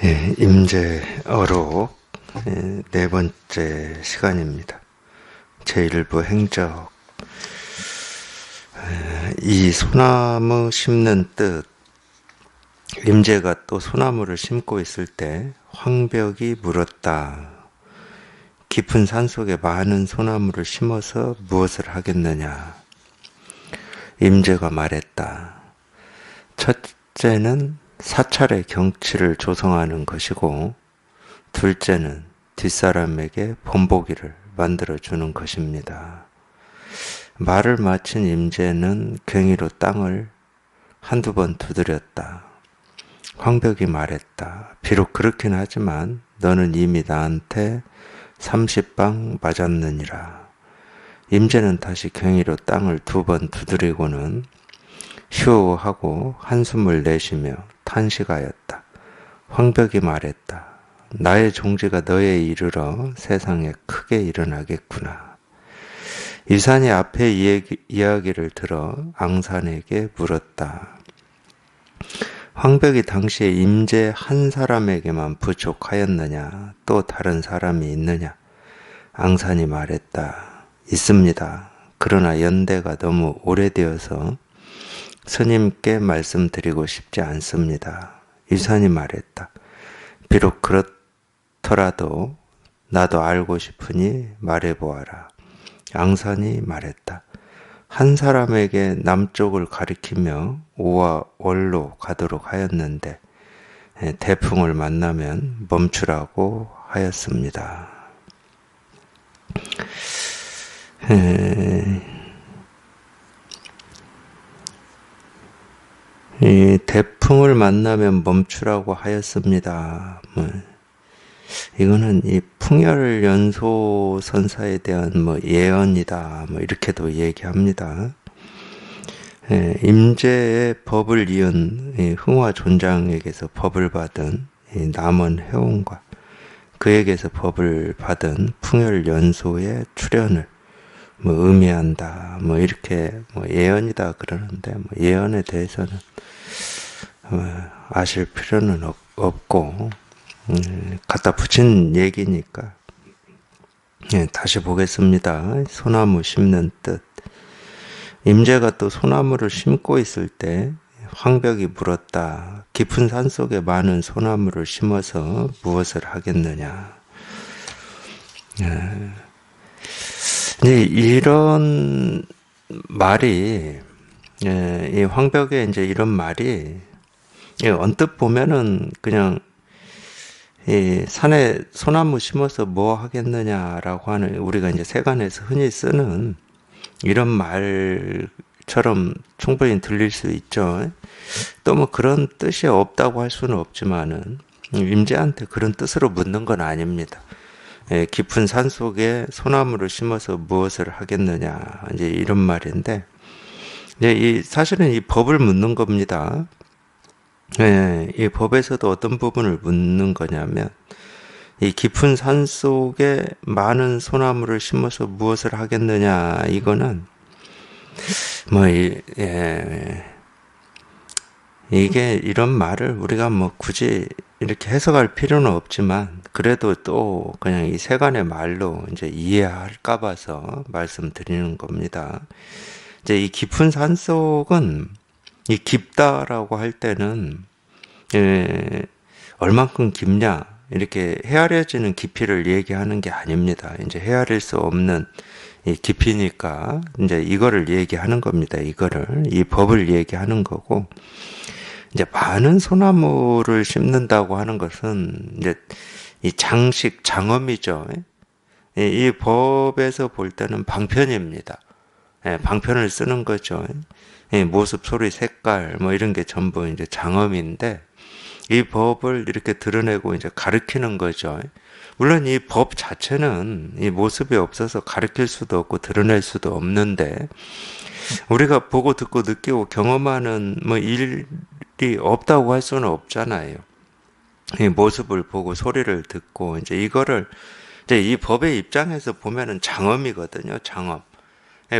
임재어록 네 번째 시간입니다. 제1부 행적. 이 소나무 심는 뜻. 임재가 또 소나무를 심고 있을 때 황벽이 물었다. 깊은 산속에 많은 소나무를 심어서 무엇을 하겠느냐. 임재가 말했다. 첫째는 사찰의 경치를 조성하는 것이고, 둘째는 뒷사람에게 본보기를 만들어주는 것입니다. 말을 마친 임재는 괭이로 땅을 한두 번 두드렸다. 황벽이 말했다. 비록 그렇긴 하지만 너는 이미 나한테 30방 맞았느니라. 임재는 다시 괭이로 땅을 두 번 두드리고는 휴 하고 한숨을 내쉬며 탄식하였다. 황벽이 말했다. 나의 종지가 너에 이르러 세상에 크게 일어나겠구나. 유산이 앞에 이야기를 들어 앙산에게 물었다. 황벽이 당시에 임재 한 사람에게만 부족하였느냐? 또 다른 사람이 있느냐? 앙산이 말했다. 있습니다. 그러나 연대가 너무 오래되어서 스님께 말씀드리고 싶지 않습니다. 유산이 말했다. 비록 그렇더라도 나도 알고 싶으니 말해보아라. 앙산이 말했다. 한 사람에게 남쪽을 가리키며 오와 월로 가도록 하였는데 태풍을 만나면 멈추라고 하였습니다. 이 태풍을 만나면 멈추라고 하였습니다. 이거는 이 풍열연소 선사에 대한 예언이다. 이렇게도 얘기합니다. 임재의 법을 이은 흥화존장에게서 법을 받은 남원 회원과 그에게서 법을 받은 풍열연소의 출현을 의미한다. 이렇게 예언이다 그러는데 예언에 대해서는 아실 필요는 없고 갖다 붙인 얘기니까 다시 보겠습니다. 소나무 심는 뜻. 임재가 또 소나무를 심고 있을 때 황벽이 물었다. 깊은 산속에 많은 소나무를 심어서 무엇을 하겠느냐. 이제 이런 말이 이 황벽에 이제 이런 말이 언뜻 보면은 그냥 이 산에 소나무 심어서 뭐 하겠느냐라고 하는 우리가 이제 세간에서 흔히 쓰는 이런 말처럼 충분히 들릴 수 있죠. 또 그런 뜻이 없다고 할 수는 없지만은 임재한테 그런 뜻으로 묻는 건 아닙니다. 깊은 산 속에 소나무를 심어서 무엇을 하겠느냐 이제 이런 말인데 사실은 이 법을 묻는 겁니다. 이 법에서도 어떤 부분을 묻는 거냐면 이 깊은 산 속에 많은 소나무를 심어서 무엇을 하겠느냐 이거는 이게 이런 말을 우리가 굳이 이렇게 해석할 필요는 없지만 그래도 또 그냥 이 세간의 말로 이제 이해할까 봐서 말씀드리는 겁니다. 이제 이 깊은 산 속은 이 깊다라고 할 때는 얼만큼 깊냐 이렇게 헤아려지는 깊이를 얘기하는 게 아닙니다. 이제 헤아릴 수 없는 이 깊이니까 이제 이거를 얘기하는 겁니다. 이 법을 얘기하는 거고 이제 많은 소나무를 심는다고 하는 것은 이제 이 장엄이죠. 이 법에서 볼 때는 방편입니다. 방편을 쓰는 거죠. 모습, 소리, 색깔 이런 게 전부 이제 장엄인데 이 법을 이렇게 드러내고 이제 가르치는 거죠. 물론 이 법 자체는 이 모습이 없어서 가르칠 수도 없고 드러낼 수도 없는데 우리가 보고 듣고 느끼고 경험하는 일이 없다고 할 수는 없잖아요. 이 모습을 보고 소리를 듣고 이제 이거를 이제 이 법의 입장에서 보면은 장엄이거든요. 장엄.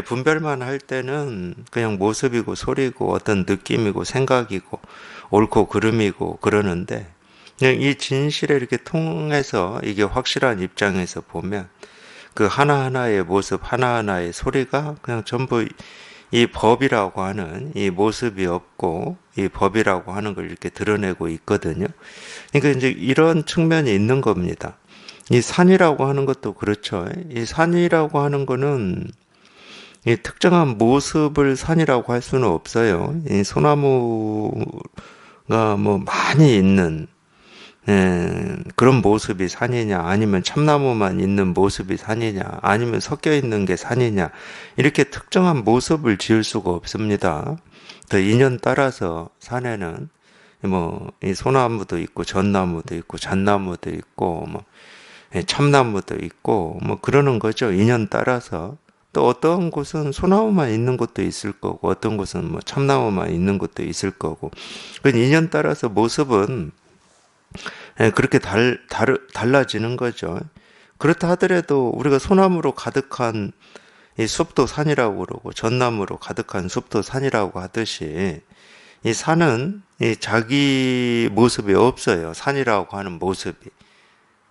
분별만 할 때는 그냥 모습이고 소리고 어떤 느낌이고 생각이고 옳고 그름이고 그러는데 그냥 이 진실을 이렇게 통해서 이게 확실한 입장에서 보면 그 하나하나의 모습, 하나하나의 소리가 그냥 전부 이 법이라고 하는 이 모습이 없고 이 법이라고 하는 걸 이렇게 드러내고 있거든요. 그러니까 이제 이런 측면이 있는 겁니다. 이 산이라고 하는 것도 그렇죠. 이 산이라고 하는 거는 이 특정한 모습을 산이라고 할 수는 없어요. 이 소나무가 뭐 많이 있는 그런 모습이 산이냐, 아니면 참나무만 있는 모습이 산이냐, 아니면 섞여 있는 게 산이냐, 이렇게 특정한 모습을 지을 수가 없습니다. 그 인연 따라서 산에는 뭐, 이 소나무도 있고, 전나무도 있고, 잣나무도 있고, 뭐, 참나무도 있고, 뭐, 그러는 거죠. 인연 따라서. 또 어떤 곳은 소나무만 있는 곳도 있을 거고, 어떤 곳은 뭐 참나무만 있는 곳도 있을 거고, 그 인연 따라서 모습은 그렇게 달라지는 거죠. 그렇다 하더라도 우리가 소나무로 가득한 이 숲도 산이라고 그러고 전나무로 가득한 숲도 산이라고 하듯이 이 산은 이 자기 모습이 없어요. 산이라고 하는 모습이.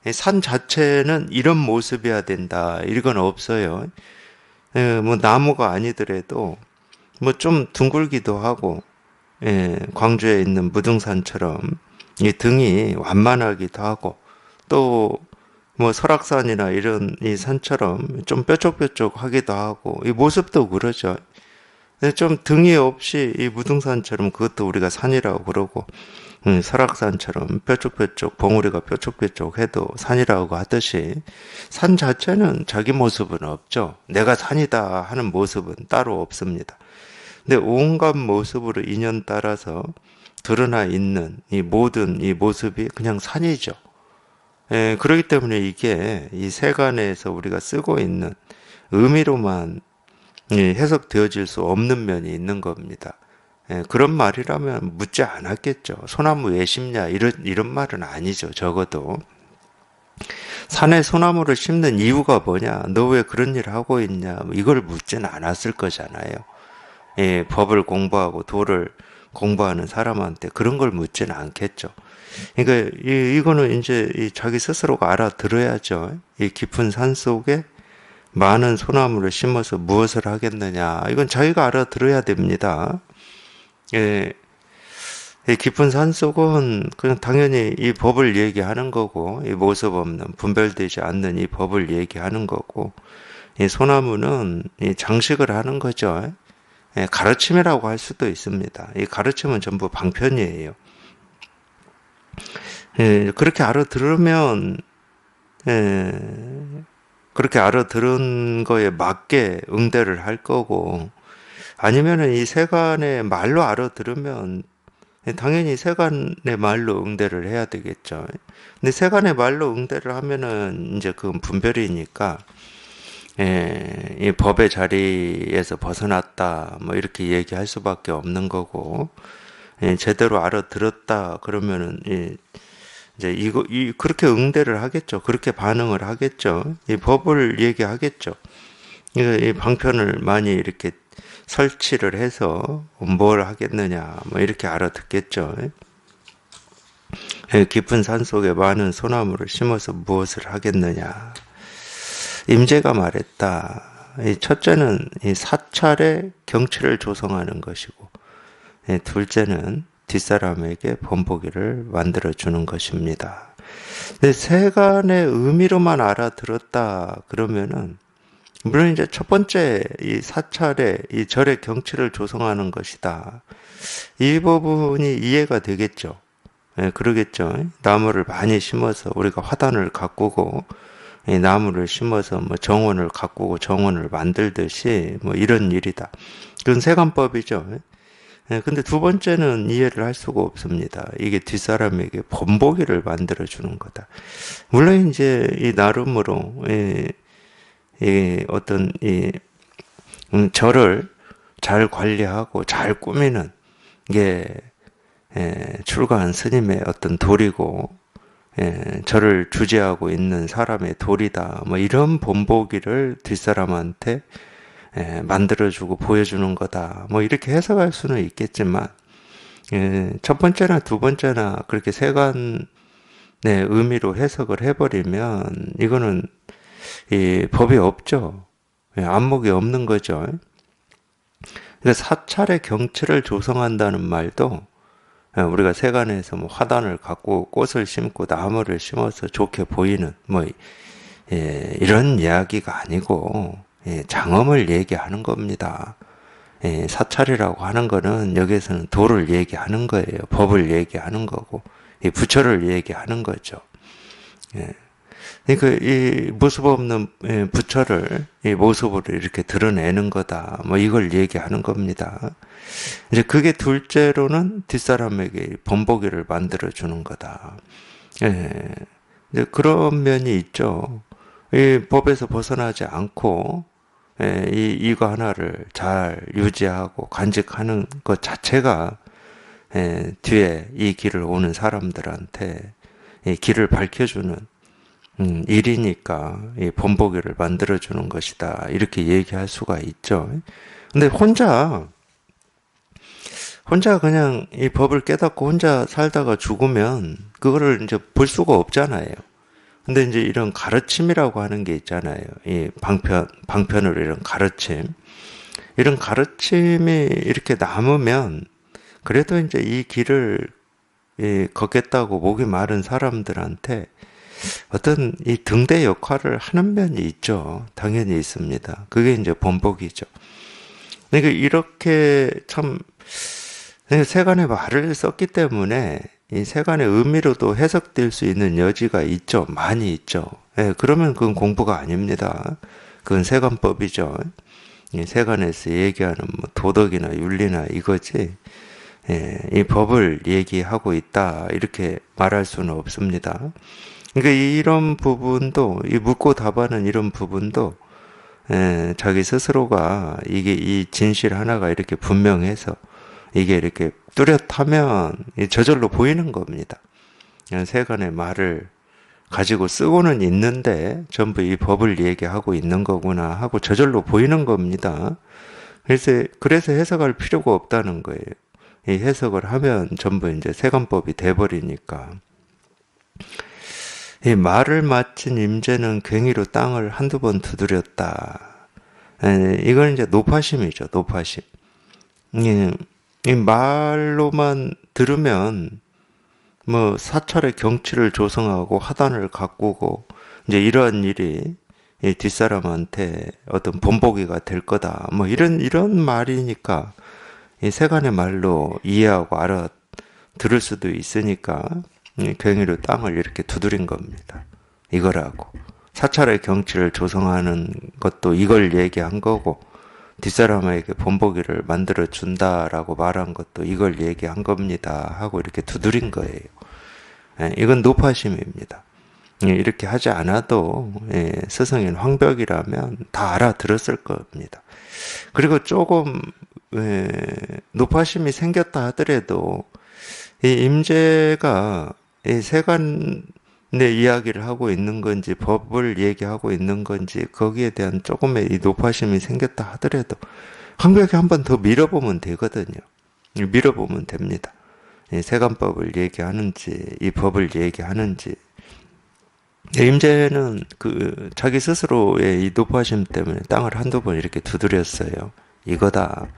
이 산 자체는 이런 모습이어야 된다. 이건 없어요. 뭐 나무가 아니더라도 뭐 좀 둥글기도 하고 광주에 있는 무등산처럼 이 등이 완만하기도 하고 또 뭐 설악산이나 이런 이 산처럼 좀 뾰족뾰족하기도 하고 이 모습도 그러죠. 근데 좀 등이 없이 이 무등산처럼 그것도 우리가 산이라고 그러고 설악산처럼 뾰족뾰족 봉우리가 뾰족뾰족해도 산이라고 하듯이 산 자체는 자기 모습은 없죠. 내가 산이다 하는 모습은 따로 없습니다. 근데 온갖 모습으로 인연 따라서 드러나 있는 이 모든 이 모습이 그냥 산이죠. 그렇기 때문에 이게 이 세간에서 우리가 쓰고 있는 의미로만 해석되어질 수 없는 면이 있는 겁니다. 그런 말이라면 묻지 않았겠죠. 소나무 왜 심냐 이런 말은 아니죠. 적어도 산에 소나무를 심는 이유가 뭐냐, 너 왜 그런 일을 하고 있냐, 뭐 이걸 묻지는 않았을 거잖아요. 법을 공부하고 도를 공부하는 사람한테 그런 걸 묻지는 않겠죠. 그러니까 이거는 이제 자기 스스로가 알아들어야죠. 이 깊은 산 속에 많은 소나무를 심어서 무엇을 하겠느냐. 이건 자기가 알아들어야 됩니다. 이 깊은 산 속은 그냥 당연히 이 법을 얘기하는 거고, 이 모습 없는 분별되지 않는 이 법을 얘기하는 거고, 이 소나무는 이 장식을 하는 거죠. 가르침이라고 할 수도 있습니다. 이 가르침은 전부 방편이에요. 그렇게 알아들으면 그렇게 알아들은 거에 맞게 응대를 할 거고, 아니면은 이 세간의 말로 알아들으면 당연히 세간의 말로 응대를 해야 되겠죠. 근데 세간의 말로 응대를 하면은 이제 그건 분별이니까 이 법의 자리에서 벗어났다 뭐 이렇게 얘기할 수밖에 없는 거고, 제대로 알아들었다 그러면은 이제 그렇게 응대를 하겠죠. 그렇게 반응을 하겠죠. 이 법을 얘기하겠죠. 이 방편을 많이 이렇게 설치를 해서 뭘 하겠느냐 뭐 이렇게 알아듣겠죠. 깊은 산 속에 많은 소나무를 심어서 무엇을 하겠느냐. 임재가 말했다. 이 첫째는 이 사찰의 경치를 조성하는 것이고, 둘째는 뒷사람에게 본보기를 만들어 주는 것입니다. 근데 세간의 의미로만 알아들었다 그러면은 물론 이제 첫 번째 이 사찰의 이 절의 경치를 조성하는 것이다. 이 부분이 이해가 되겠죠. 그러겠죠. 나무를 많이 심어서 우리가 화단을 가꾸고 이 나무를 심어서 뭐 정원을 가꾸고 정원을 만들듯이 뭐 이런 일이다. 그건 세간법이죠. 근데 두 번째는 이해를 할 수가 없습니다. 이게 뒷사람에게 본보기를 만들어 주는 거다. 물론 이제 이 나름으로 어떤 절을 잘 관리하고 잘 꾸미는 게 출가한 스님의 어떤 도리고, 절을 주재하고 있는 사람의 도리다. 뭐 이런 본보기를 뒷사람한테 만들어주고 보여주는 거다. 뭐 이렇게 해석할 수는 있겠지만, 첫 번째나 두 번째나 그렇게 세간의 네, 의미로 해석을 해버리면 이거는 이 법이 없죠. 예, 안목이 없는 거죠. 그러니까 사찰의 경치를 조성한다는 말도 우리가 세간에서 뭐 화단을 갖고 꽃을 심고 나무를 심어서 좋게 보이는 뭐 이런 이야기가 아니고 장엄을 얘기하는 겁니다. 사찰이라고 하는 거는 여기에서는 도를 얘기하는 거예요. 법을 얘기하는 거고 부처를 얘기하는 거죠. 그러니까 이 모습 없는 부처를 이 모습으로 이렇게 드러내는 거다. 뭐 이걸 얘기하는 겁니다. 이제 그게 둘째로는 뒷사람에게 본보기를 만들어 주는 거다. 이제 그런 면이 있죠. 이 법에서 벗어나지 않고 이거 하나를 잘 유지하고 간직하는 것 자체가 뒤에 이 길을 오는 사람들한테 이 길을 밝혀주는 일이니까 이 본보기를 만들어주는 것이다. 이렇게 얘기할 수가 있죠. 근데 혼자 그냥 이 법을 깨닫고 혼자 살다가 죽으면 그거를 이제 볼 수가 없잖아요. 근데 이제 이런 가르침이라고 하는 게 있잖아요. 이 방편으로 이런 가르침. 이런 가르침이 이렇게 남으면 그래도 이제 이 길을 걷겠다고 목이 마른 사람들한테 어떤 이 등대 역할을 하는 면이 있죠. 당연히 있습니다. 그게 이제 본보기죠. 그러니까 이렇게 참 세간의 말을 썼기 때문에 이 세간의 의미로도 해석될 수 있는 여지가 있죠. 많이 있죠. 그러면 그건 공부가 아닙니다. 그건 세간법이죠. 이 세간에서 얘기하는 뭐 도덕이나 윤리나 이거지. 이 법을 얘기하고 있다. 이렇게 말할 수는 없습니다. 그러니까 이런 부분도, 이 묻고 답하는 이런 부분도 자기 스스로가 이게 이 진실 하나가 이렇게 분명해서 이게 이렇게 뚜렷하면 저절로 보이는 겁니다. 세간의 말을 가지고 쓰고는 있는데 전부 이 법을 얘기하고 있는 거구나 하고 저절로 보이는 겁니다. 그래서 해석할 필요가 없다는 거예요. 이 해석을 하면 전부 이제 세간법이 돼버리니까. 이 말을 마친 임재는 괭이로 땅을 한두 번 두드렸다. 이건 이제 노파심이죠, 노파심. 이 말로만 들으면 뭐 사찰의 경치를 조성하고 화단을 가꾸고 이제 이러한 일이 이 뒷사람한테 어떤 본보기가 될 거다. 뭐 이런 말이니까 이 세간의 말로 이해하고 알아들을 수도 있으니까 괭이로 땅을 이렇게 두드린 겁니다. 이거라고. 사찰의 경치를 조성하는 것도 이걸 얘기한 거고 뒷사람에게 본보기를 만들어 준다라고 말한 것도 이걸 얘기한 겁니다 하고 이렇게 두드린 거예요. 이건 노파심입니다. 이렇게 하지 않아도 스승인 황벽이라면 다 알아들었을 겁니다. 그리고 조금 노파심이 생겼다 하더라도 이 임재가 이 세간의 이야기를 하고 있는 건지 법을 얘기하고 있는 건지 거기에 대한 조금의 이 노파심이 생겼다 하더라도 황벽에 한 번 더 밀어보면 되거든요. 밀어보면 됩니다. 이 세간법을 얘기하는지 이 법을 얘기하는지 임재는 그 자기 스스로의 이 노파심 때문에 땅을 한두 번 이렇게 두드렸어요. 이거다.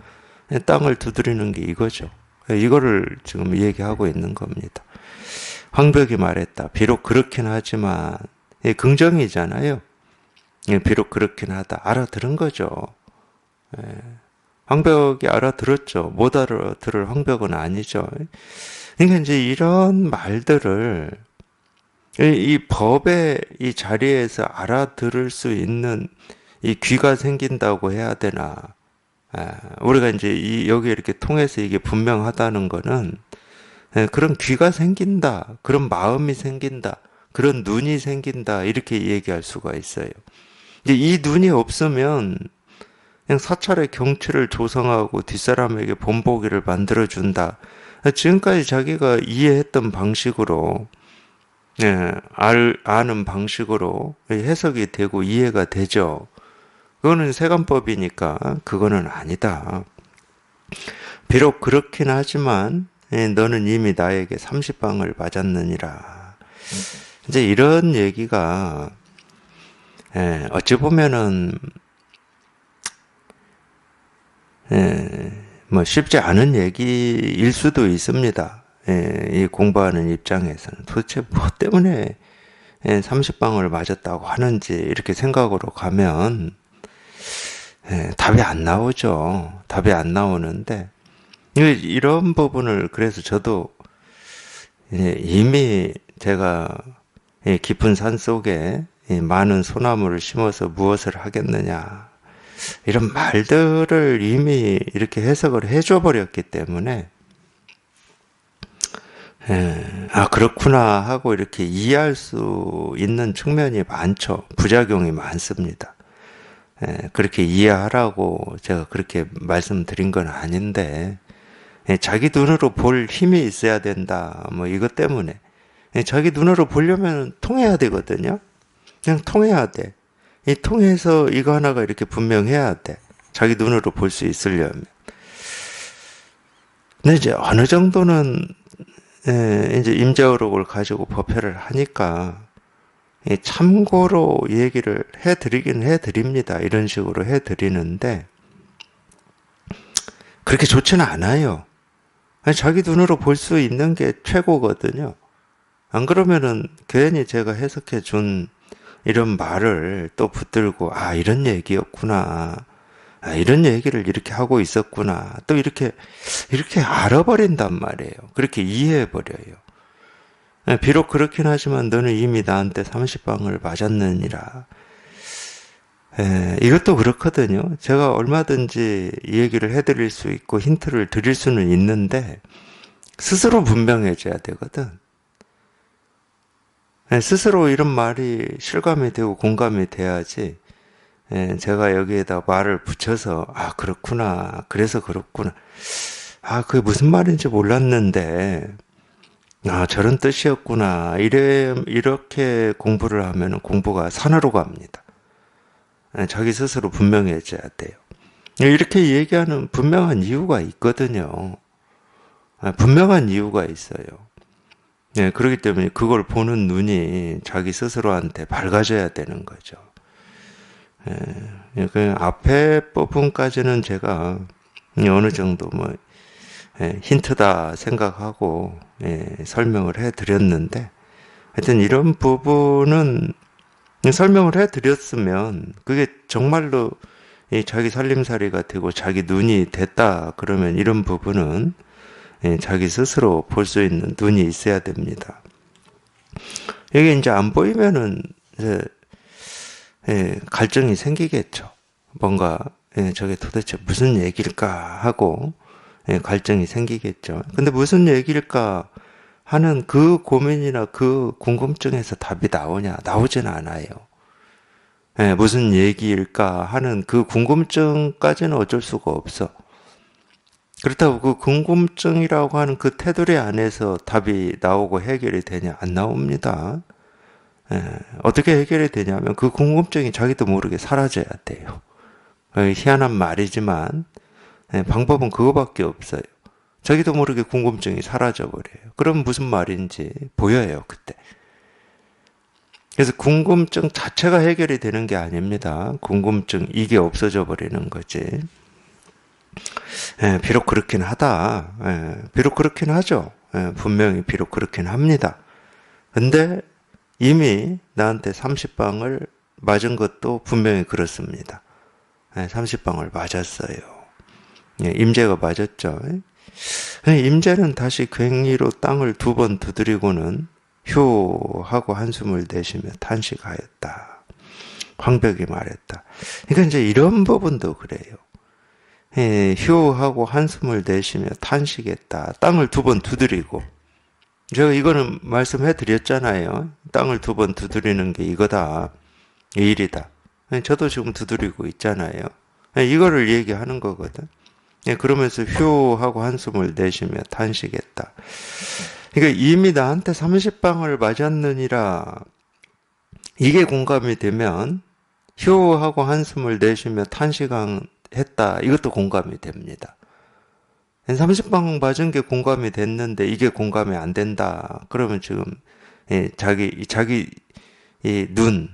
땅을 두드리는 게 이거죠. 이거를 지금 얘기하고 있는 겁니다. 황벽이 말했다. 비록 그렇긴 하지만 긍정이잖아요. 비록 그렇긴 하다. 알아들은 거죠. 황벽이 알아들었죠. 못 알아들을 황벽은 아니죠. 그러니까 이제 이런 말들을 이 법의 이 자리에서 알아들을 수 있는 이 귀가 생긴다고 해야 되나. 우리가 이제 여기 이렇게 통해서 이게 분명하다는 거는 그런 귀가 생긴다, 그런 마음이 생긴다, 그런 눈이 생긴다, 이렇게 얘기할 수가 있어요. 이제 이 눈이 없으면 그냥 사찰의 경치를 조성하고 뒷사람에게 본보기를 만들어준다. 지금까지 자기가 이해했던 방식으로, 아는 방식으로 해석이 되고 이해가 되죠. 그거는 세간법이니까 그거는 아니다. 비록 그렇긴 하지만 너는 이미 나에게 30방을 맞았느니라. 이제 이런 얘기가 어찌 보면은 뭐 쉽지 않은 얘기일 수도 있습니다. 이 공부하는 입장에서는 도대체 뭐 때문에 30방을 맞았다고 하는지 이렇게 생각으로 가면 답이 안 나오죠. 답이 안 나오는데 이런 부분을 그래서 저도 이미 제가 깊은 산 속에 많은 소나무를 심어서 무엇을 하겠느냐 이런 말들을 이미 이렇게 해석을 해줘 버렸기 때문에 그렇구나 하고 이렇게 이해할 수 있는 측면이 많죠. 부작용이 많습니다. 그렇게 이해하라고 제가 그렇게 말씀드린 건 아닌데 자기 눈으로 볼 힘이 있어야 된다. 뭐 이것 때문에 자기 눈으로 보려면 통해야 되거든요. 그냥 통해야 돼. 이 통해서 이거 하나가 이렇게 분명해야 돼. 자기 눈으로 볼 수 있으려면. 근데 이제 어느 정도는 이제 임자의록을 가지고 법회를 하니까 참고로 얘기를 해드리긴 해드립니다. 이런 식으로 해드리는데 그렇게 좋지는 않아요. 아니, 자기 눈으로 볼 수 있는 게 최고거든요. 안 그러면은 괜히 제가 해석해 준 이런 말을 또 붙들고 이런 얘기였구나. 이런 얘기를 이렇게 하고 있었구나. 또 이렇게 알아버린단 말이에요. 그렇게 이해해버려요. 비록 그렇긴 하지만 너는 이미 나한테 30방을 맞았느니라. 이것도 그렇거든요. 제가 얼마든지 이 얘기를 해드릴 수 있고 힌트를 드릴 수는 있는데 스스로 분명해져야 되거든. 스스로 이런 말이 실감이 되고 공감이 돼야지 제가 여기에다 말을 붙여서 그렇구나. 그래서 그렇구나. 그게 무슨 말인지 몰랐는데 저런 뜻이었구나. 이렇게 공부를 하면 공부가 산으로 갑니다. 자기 스스로 분명해져야 돼요. 이렇게 얘기하는 분명한 이유가 있거든요. 분명한 이유가 있어요. 그렇기 때문에 그걸 보는 눈이 자기 스스로한테 밝아져야 되는 거죠. 그 앞에 부분까지는 제가 어느 정도 뭐 힌트다 생각하고 설명을 해드렸는데 하여튼 이런 부분은 설명을 해드렸으면 그게 정말로 자기 살림살이가 되고 자기 눈이 됐다 그러면 이런 부분은 자기 스스로 볼 수 있는 눈이 있어야 됩니다. 이게 이제 안 보이면은 이제 갈증이 생기겠죠. 뭔가 저게 도대체 무슨 얘기일까 하고 갈증이 생기겠죠. 근데 무슨 얘기일까 하는 그 고민이나 그 궁금증에서 답이 나오냐? 나오진 않아요. 무슨 얘기일까 하는 그 궁금증까지는 어쩔 수가 없어. 그렇다고 그 궁금증이라고 하는 그 테두리 안에서 답이 나오고 해결이 되냐? 안 나옵니다. 어떻게 해결이 되냐면 그 궁금증이 자기도 모르게 사라져야 돼요. 희한한 말이지만 방법은 그거밖에 없어요. 자기도 모르게 궁금증이 사라져버려요. 그럼 무슨 말인지 보여요, 그때. 그래서 궁금증 자체가 해결이 되는 게 아닙니다. 궁금증 이게 없어져 버리는 거지. 비록 그렇긴 하다. 비록 그렇긴 하죠. 분명히 비록 그렇긴 합니다. 근데 이미 나한테 30방을 맞은 것도 분명히 그렇습니다. 30방을 맞았어요. 임재가 맞았죠. 임재는 다시 괭이로 땅을 2번 두드리고는 휴 하고 한숨을 내쉬며 탄식하였다. 황벽이 말했다. 그러니까 이제 이런 부분도 그래요. 휴 하고 한숨을 내쉬며 탄식했다. 땅을 2번 두드리고 제가 이거는 말씀해 드렸잖아요. 땅을 2번 두드리는 게 이거다. 이 일이다. 저도 지금 두드리고 있잖아요. 이거를 얘기하는 거거든. 그러면서 휴 하고 한숨을 내쉬며 탄식했다. 그러니까 이미 나한테 30방을 맞았느니라 이게 공감이 되면 휴 하고 한숨을 내쉬며 탄식했다. 이것도 공감이 됩니다. 30방 맞은 게 공감이 됐는데 이게 공감이 안 된다. 그러면 지금 자기 이 눈,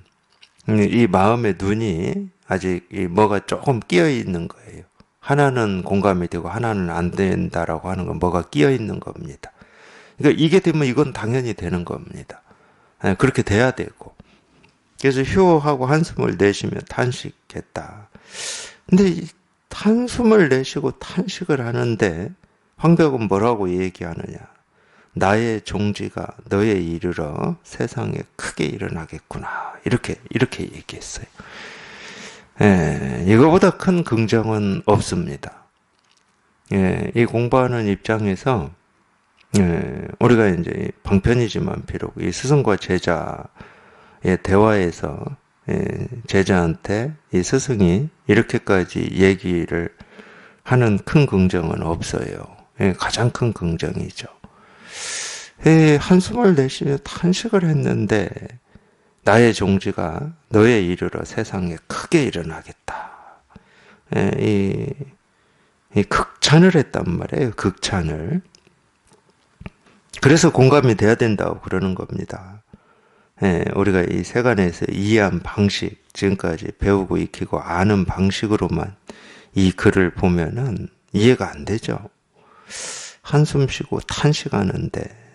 이 마음의 눈이 아직 뭐가 조금 끼어 있는 거예요. 하나는 공감이 되고 하나는 안 된다라고 하는 건 뭐가 끼어 있는 겁니다. 그러니까 이게 되면 이건 당연히 되는 겁니다. 그렇게 돼야 되고. 그래서 휴하고 한숨을 내쉬며 탄식했다. 근데 이 한숨을 내쉬고 탄식을 하는데 황벽은 뭐라고 얘기하느냐. 나의 종지가 너에 이르러 세상에 크게 일어나겠구나. 이렇게 얘기했어요. 이거보다 큰 긍정은 없습니다. 이 공부하는 입장에서 우리가 이제 방편이지만 비록 이 스승과 제자의 대화에서 제자한테 이 스승이 이렇게까지 얘기를 하는 큰 긍정은 없어요. 가장 큰 긍정이죠. 한숨을 내쉬며 탄식을 했는데 나의 종지가 너에 이르러 세상에 크게 일어나겠다. 이 극찬을 했단 말이에요. 극찬을. 그래서 공감이 돼야 된다고 그러는 겁니다. 우리가 이 세간에서 이해한 방식, 지금까지 배우고 익히고 아는 방식으로만 이 글을 보면은 이해가 안 되죠. 한숨 쉬고 탄식하는데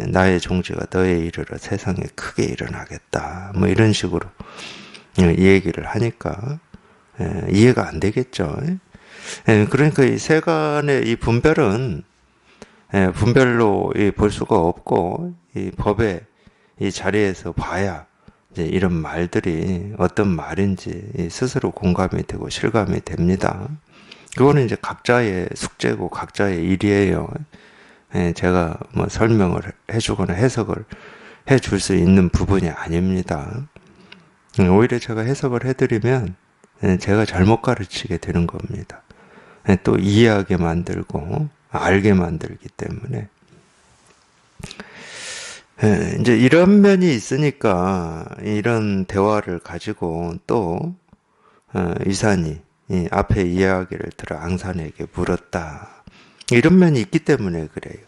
나의 종지가 너에 이르러 세상에 크게 일어나겠다. 뭐 이런 식으로 이 얘기를 하니까 이해가 안 되겠죠. 그러니까 이 세간의 이 분별은 분별로 볼 수가 없고 이 법의 이 자리에서 봐야 이제 이런 말들이 어떤 말인지 스스로 공감이 되고 실감이 됩니다. 그거는 이제 각자의 숙제고 각자의 일이에요. 제가 뭐 설명을 해주거나 해석을 해줄 수 있는 부분이 아닙니다. 오히려 제가 해석을 해드리면 제가 잘못 가르치게 되는 겁니다. 또 이해하게 만들고 알게 만들기 때문에 이제 이런 면이 있으니까 이런 대화를 가지고 또 이산이 앞에 이야기를 들어 앙산에게 물었다. 이런 면이 있기 때문에 그래요.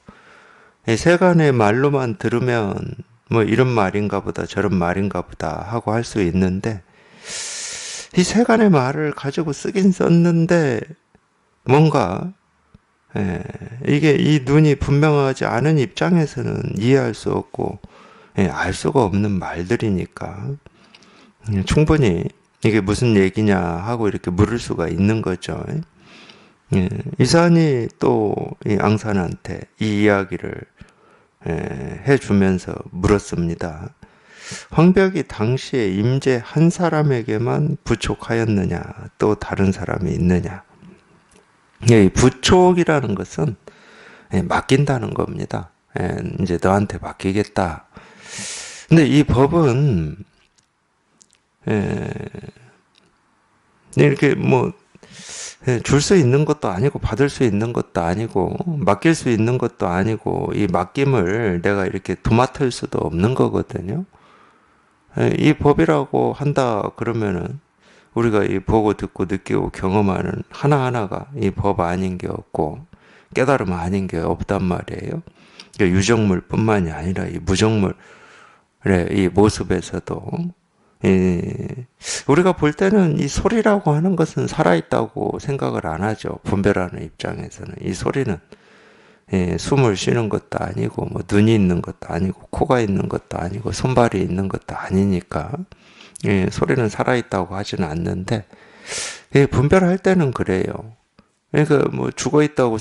세간의 말로만 들으면 뭐 이런 말인가 보다 저런 말인가 보다 하고 할 수 있는데 이 세간의 말을 가지고 쓰긴 썼는데 뭔가 이게 이 눈이 분명하지 않은 입장에서는 이해할 수 없고 알 수가 없는 말들이니까 충분히 이게 무슨 얘기냐 하고 이렇게 물을 수가 있는 거죠. 이산이 또 이 앙산한테 이 이야기를 해주면서 물었습니다. 황벽이 당시에 임제 한 사람에게만 부촉하였느냐 또 다른 사람이 있느냐. 이 부촉이라는 것은 맡긴다는 겁니다. 이제 너한테 맡기겠다. 근데 이 법은 이렇게 뭐 줄 수 있는 것도 아니고 받을 수 있는 것도 아니고 맡길 수 있는 것도 아니고 이 맡김을 내가 이렇게 도맡을 수도 없는 거거든요. 이 법이라고 한다 그러면은 우리가 이 보고 듣고 느끼고 경험하는 하나하나가 이 법 아닌 게 없고 깨달음 아닌 게 없단 말이에요. 유정물뿐만이 아니라 이 무정물의 이 모습에서도 우리가 볼 때는 이 소리라고 하는 것은 살아있다고 생각을 안 하죠. 분별하는 입장에서는 이 소리는 숨을 쉬는 것도 아니고 뭐 눈이 있는 것도 아니고 코가 있는 것도 아니고 손발이 있는 것도 아니니까 소리는 살아있다고 하지는 않는데 분별할 때는 그래요. 그러니까 뭐 죽어 있다고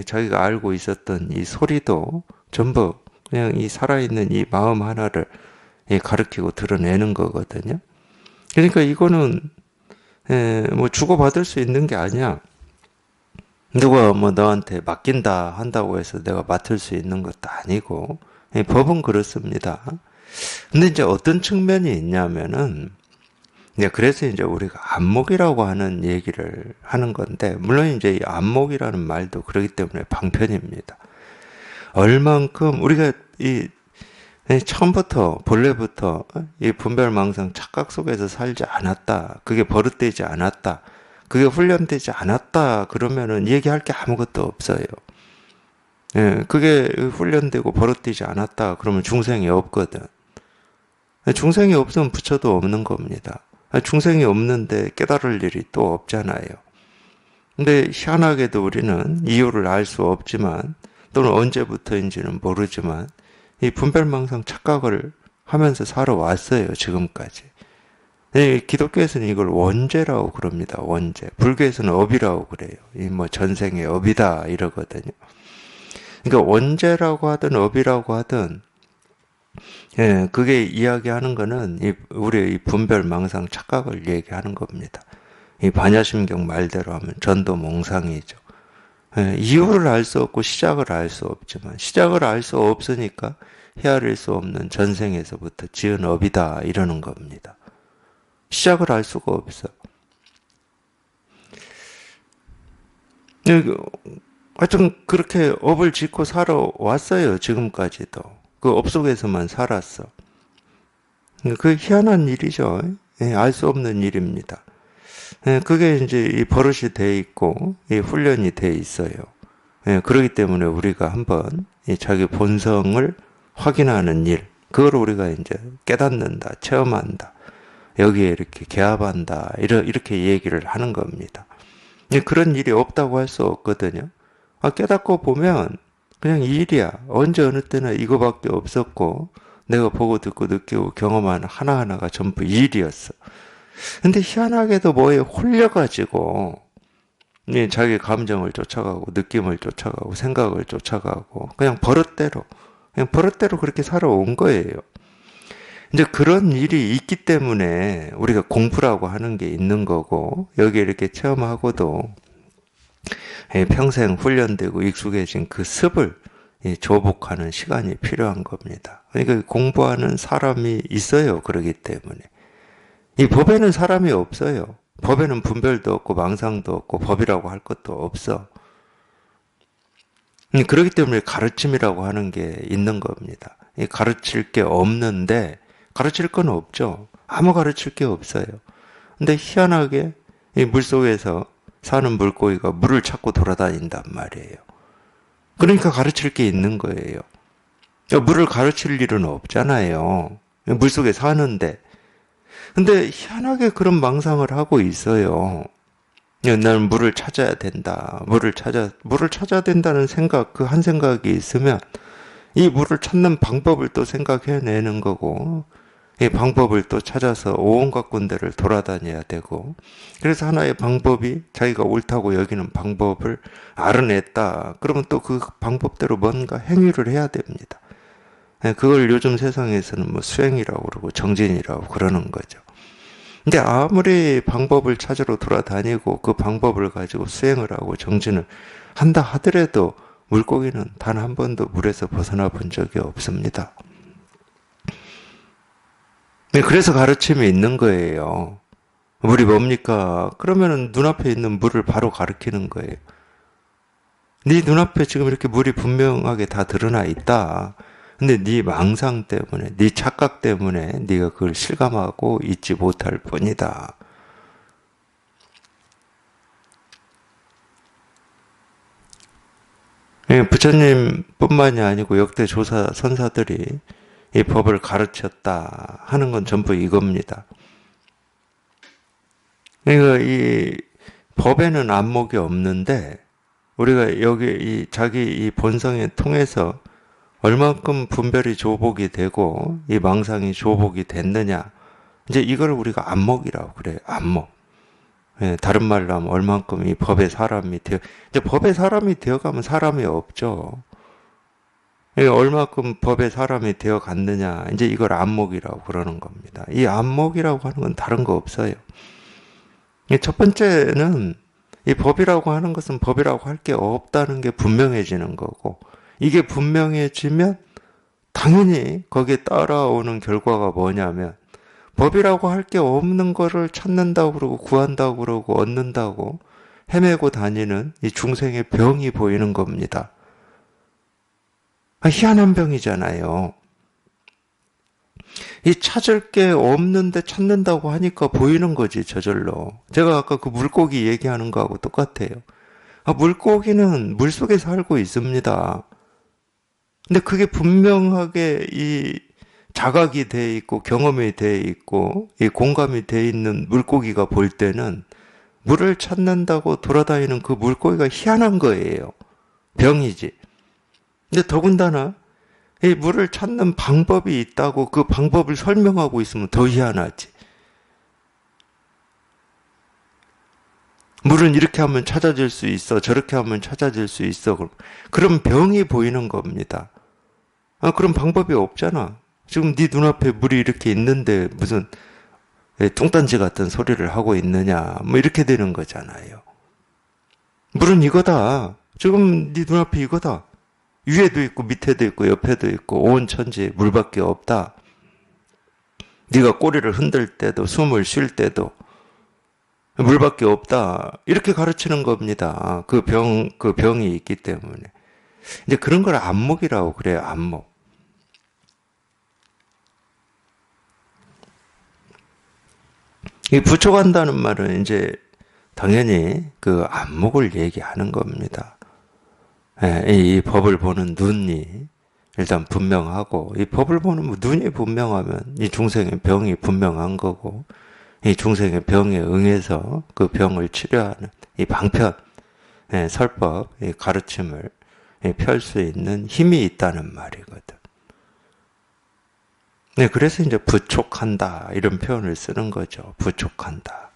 자기가 알고 있었던 이 소리도 전부 그냥 이 살아있는 이 마음 하나를 가르치고 드러내는 거거든요. 그러니까 이거는 뭐 주고받을 수 있는 게 아니야. 누가 뭐 너한테 맡긴다 한다고 해서 내가 맡을 수 있는 것도 아니고 법은 그렇습니다. 근데 이제 어떤 측면이 있냐면은 그래서 이제 우리가 안목이라고 하는 얘기를 하는 건데 물론 이제 이 안목이라는 말도 그렇기 때문에 방편입니다. 얼만큼 우리가 이 처음부터 본래부터 이 분별망상 착각 속에서 살지 않았다. 그게 버릇되지 않았다. 그게 훈련되지 않았다. 그러면은 얘기할 게 아무것도 없어요. 예, 그게 훈련되고 버릇되지 않았다 그러면 중생이 없거든. 중생이 없으면 부처도 없는 겁니다. 중생이 없는데 깨달을 일이 또 없잖아요. 근데 희한하게도 우리는 이유를 알 수 없지만 또는 언제부터인지는 모르지만 이 분별망상 착각을 하면서 살아왔어요. 지금까지. 기독교에서는 이걸 원죄라고 그럽니다. 원죄. 불교에서는 업이라고 그래요. 이 뭐 전생의 업이다 이러거든요. 그러니까 원죄라고 하든 업이라고 하든 예, 그게 이야기하는 거는 우리의 이 분별망상 착각을 얘기하는 겁니다. 이 반야심경 말대로 하면 전도몽상이죠. 예, 이유를 알 수 없고 시작을 알 수 없지만 시작을 알 수 없으니까 헤아릴 수 없는 전생에서부터 지은 업이다 이러는 겁니다. 시작을 알 수가 없어. 하여튼 그렇게 업을 짓고 살아왔어요. 지금까지도. 그 업 속에서만 살았어. 그 희한한 일이죠. 예, 알 수 없는 일입니다. 예, 그게 이제 이 버릇이 돼 있고 이 훈련이 돼 있어요. 예, 그렇기 때문에 우리가 한번 이 자기 본성을 확인하는 일, 그걸 우리가 이제 깨닫는다, 체험한다, 여기에 이렇게 개합한다, 이렇게 얘기를 하는 겁니다. 예, 그런 일이 없다고 할 수 없거든요. 깨닫고 보면 그냥 일이야. 언제 어느 때나 이거밖에 없었고 내가 보고 듣고 느끼고 경험한 하나하나가 전부 일이었어. 근데 희한하게도 뭐에 홀려가지고 자기 감정을 쫓아가고 느낌을 쫓아가고 생각을 쫓아가고 그냥 버릇대로 그렇게 살아온 거예요. 이제 그런 일이 있기 때문에 우리가 공부라고 하는 게 있는 거고 여기 이렇게 체험하고도 평생 훈련되고 익숙해진 그 습을 조복하는 시간이 필요한 겁니다. 그러니까 공부하는 사람이 있어요. 그러기 때문에. 이 법에는 사람이 없어요. 법에는 분별도 없고 망상도 없고 법이라고 할 것도 없어. 그렇기 때문에 가르침이라고 하는 게 있는 겁니다. 가르칠 게 없는데 가르칠 건 없죠. 아무 가르칠 게 없어요. 근데 희한하게 이 물속에서 사는 물고기가 물을 찾고 돌아다닌단 말이에요. 그러니까 가르칠 게 있는 거예요. 물을 가르칠 일은 없잖아요. 물속에 사는데. 근데 희한하게 그런 망상을 하고 있어요. 나는 물을 찾아야 된다. 물을 찾아야 된다는 생각, 그 한 생각이 있으면 이 물을 찾는 방법을 또 생각해내는 거고, 이 방법을 또 찾아서 온갖 군데를 돌아다녀야 되고, 그래서 하나의 방법이 자기가 옳다고 여기는 방법을 알아냈다. 그러면 또 그 방법대로 뭔가 행위를 해야 됩니다. 그걸 요즘 세상에서는 뭐 수행이라고 그러고 정진이라고 그러는 거죠. 근데 아무리 방법을 찾으러 돌아다니고 그 방법을 가지고 수행을 하고 정진을 한다 하더라도 물고기는 단 한 번도 물에서 벗어나 본 적이 없습니다. 그래서 가르침이 있는 거예요. 물이 뭡니까? 그러면은 눈앞에 있는 물을 바로 가르치는 거예요. 네 눈앞에 지금 이렇게 물이 분명하게 다 드러나 있다. 근데 네 망상 때문에, 네 착각 때문에 네가 그걸 실감하고 있지 못할 뿐이다. 부처님뿐만이 아니고 역대 조사 선사들이 이 법을 가르쳤다 하는 건 전부 이겁니다. 그러니까 이 법에는 안목이 없는데 우리가 여기 자기 이 본성에 통해서 얼만큼 분별이 조복이 되고 이 망상이 조복이 됐느냐, 이제 이걸 우리가 안목이라고 그래요. 안목. 다른 말로 하면 얼만큼 이 법의 사람이 이제 법의 사람이 되어가면 사람이 없죠. 얼마큼 법의 사람이 되어 갔느냐, 이제 이걸 안목이라고 그러는 겁니다. 이 안목이라고 하는 건 다른 거 없어요. 첫 번째는 이 법이라고 하는 것은 법이라고 할 게 없다는 게 분명해지는 거고, 이게 분명해지면 당연히 거기에 따라오는 결과가 뭐냐면 법이라고 할 게 없는 거를 찾는다고 그러고 구한다고 그러고 얻는다고 헤매고 다니는 이 중생의 병이 보이는 겁니다. 희한한 병이잖아요. 이 찾을 게 없는데 찾는다고 하니까 보이는 거지, 저절로. 제가 아까 그 물고기 얘기하는 거하고 똑같아요. 물고기는 물속에 살고 있습니다. 근데 그게 분명하게 이 자각이 돼 있고 경험이 돼 있고 이 공감이 돼 있는 물고기가 볼 때는 물을 찾는다고 돌아다니는 그 물고기가 희한한 거예요. 병이지. 근데 더군다나 이 물을 찾는 방법이 있다고 그 방법을 설명하고 있으면 더 희한하지. 물은 이렇게 하면 찾아질 수 있어. 저렇게 하면 찾아질 수 있어. 그럼 병이 보이는 겁니다. 아, 그런 방법이 없잖아. 지금 네 눈앞에 물이 이렇게 있는데 무슨 뚱딴지 같은 소리를 하고 있느냐. 뭐 이렇게 되는 거잖아요. 물은 이거다. 지금 네 눈앞에 이거다. 위에도 있고 밑에도 있고 옆에도 있고 온 천지에 물밖에 없다. 네가 꼬리를 흔들 때도 숨을 쉴 때도 물밖에 없다. 이렇게 가르치는 겁니다. 그 병이 있기 때문에. 이제 그런 걸 안목이라고 그래요, 안목. 이 부족한다는 말은 이제 당연히 그 안목을 얘기하는 겁니다. 예, 이 법을 보는 눈이 일단 분명하고, 이 법을 보는 눈이 분명하면 이 중생의 병이 분명한 거고, 이 중생의 병에 응해서 그 병을 치료하는 이 방편, 설법, 이 가르침을 펼 수 있는 힘이 있다는 말이거든. 네, 그래서 이제 부촉한다 이런 표현을 쓰는 거죠. 부촉한다.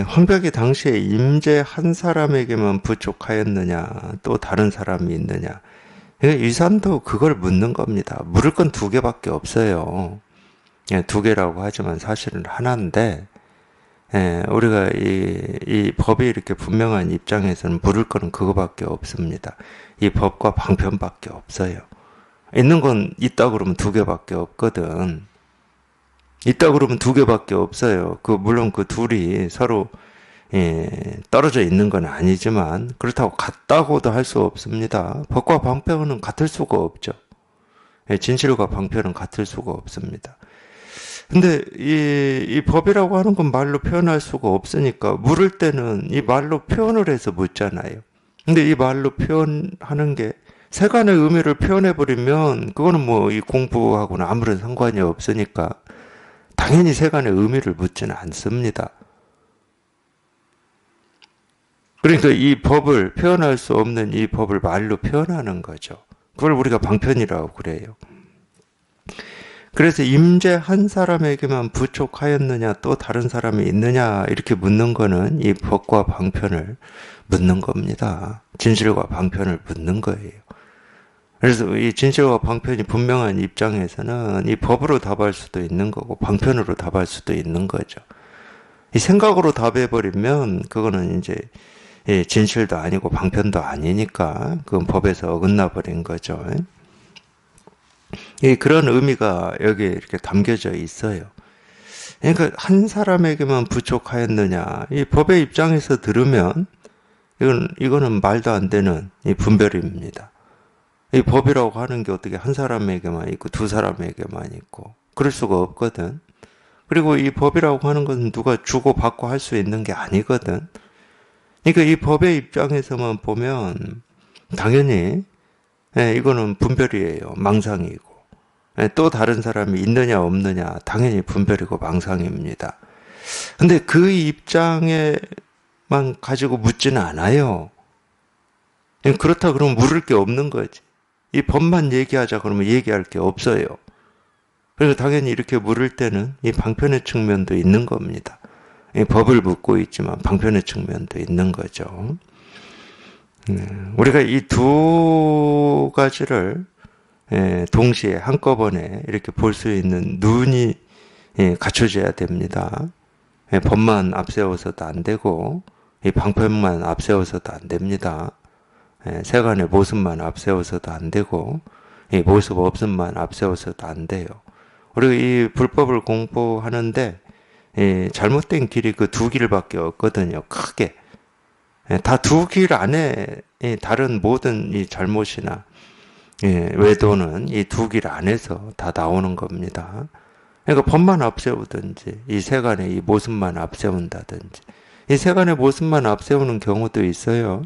황벽이 당시에 임제 한 사람에게만 부촉하였느냐, 또 다른 사람이 있느냐. 유산도 그걸 묻는 겁니다. 물을 건 두 개밖에 없어요. 두 개라고 하지만 사실은 하나인데, 우리가 이 법이 이렇게 분명한 입장에서는 물을 거는 그거밖에 없습니다. 이 법과 방편밖에 없어요. 있는 건 있다 그러면 두 개밖에 없거든. 있다 그러면 두 개밖에 없어요. 물론 그 둘이 서로 떨어져 있는 건 아니지만 그렇다고 같다고도 할 수 없습니다. 법과 방편은 같을 수가 없죠. 진실과 방편은 같을 수가 없습니다. 근데 이 법이라고 하는 건 말로 표현할 수가 없으니까 물을 때는 이 말로 표현을 해서 묻잖아요. 근데 이 말로 표현하는 게 세간의 의미를 표현해버리면 그거는 뭐 이 공부하고는 아무런 상관이 없으니까 당연히 세간의 의미를 묻지는 않습니다. 그러니까 이 법을 표현할 수 없는 이 법을 말로 표현하는 거죠. 그걸 우리가 방편이라고 그래요. 그래서 임제 한 사람에게만 부촉하였느냐 또 다른 사람이 있느냐 이렇게 묻는 거는 이 법과 방편을 묻는 겁니다. 진실과 방편을 묻는 거예요. 그래서 이 진실과 방편이 분명한 입장에서는 이 법으로 답할 수도 있는 거고 방편으로 답할 수도 있는 거죠. 이 생각으로 답해버리면 그거는 이제 진실도 아니고 방편도 아니니까 그건 법에서 어긋나 버린 거죠. 그런 의미가 여기에 이렇게 담겨져 있어요. 그러니까 한 사람에게만 부족하였느냐. 이 법의 입장에서 들으면 이거는 말도 안 되는 이 분별입니다. 이 법이라고 하는 게 어떻게 한 사람에게만 있고 두 사람에게만 있고 그럴 수가 없거든. 그리고 이 법이라고 하는 것은 누가 주고 받고 할 수 있는 게 아니거든. 그러니까 이 법의 입장에서만 보면 당연히 이거는 분별이에요. 망상이고. 또 다른 사람이 있느냐 없느냐 당연히 분별이고 망상입니다. 근데 그 입장에만 가지고 묻지는 않아요. 그렇다 그러면 물을 게 없는 거지. 이 법만 얘기하자 그러면 얘기할 게 없어요. 그래서 당연히 이렇게 물을 때는 이 방편의 측면도 있는 겁니다. 이 법을 묻고 있지만 방편의 측면도 있는 거죠. 우리가 이 두 가지를 동시에 한꺼번에 이렇게 볼 수 있는 눈이 갖춰져야 됩니다. 법만 앞세워서도 안 되고 이 방편만 앞세워서도 안 됩니다. 세간의 모습만 앞세워서도 안 되고 이 모습 없음만 앞세워서도 안 돼요. 우리가 이 불법을 공부하는데 잘못된 길이 그 두 길밖에 없거든요. 크게. 다 두 길 안에 다른 모든 이 잘못이나 외도는 이 두 길 안에서 다 나오는 겁니다. 그러니까 법만 앞세우든지 이 세간의 이 모습만 앞세운다든지 이 세간의 모습만 앞세우는 경우도 있어요.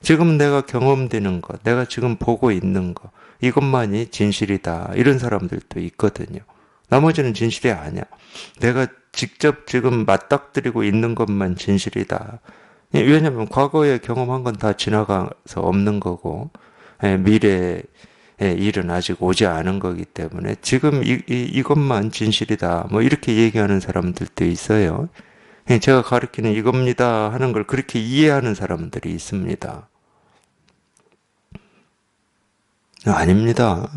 지금 내가 경험되는 것, 내가 지금 보고 있는 것, 이것만이 진실이다. 이런 사람들도 있거든요. 나머지는 진실이 아니야. 내가 직접 지금 맞닥뜨리고 있는 것만 진실이다. 왜냐하면 과거에 경험한 건 다 지나가서 없는 거고, 미래의 일은 아직 오지 않은 거기 때문에 지금 이것만 진실이다. 뭐 이렇게 얘기하는 사람들도 있어요. 제가 가르치는 이겁니다 하는 걸 그렇게 이해하는 사람들이 있습니다. 아닙니다.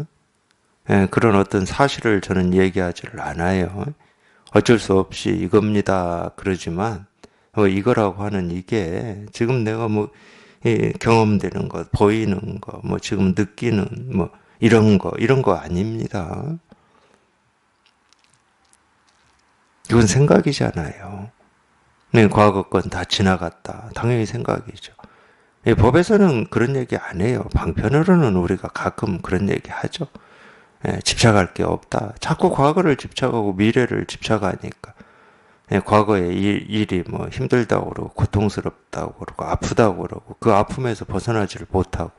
그런 어떤 사실을 저는 얘기하지를 않아요. 어쩔 수 없이 이겁니다 그러지만 이거라고 하는 이게 지금 내가 뭐 경험되는 것, 보이는 거, 뭐 지금 느끼는 뭐 이런 거 아닙니다. 이건 생각이잖아요. 네, 과거 건 다 지나갔다. 당연히 생각이죠. 법에서는 그런 얘기 안 해요. 방편으로는 우리가 가끔 그런 얘기 하죠. 집착할 게 없다. 자꾸 과거를 집착하고 미래를 집착하니까. 과거의 일이 뭐 힘들다고 그러고 고통스럽다고 그러고 아프다고 그러고 그 아픔에서 벗어나지를 못하고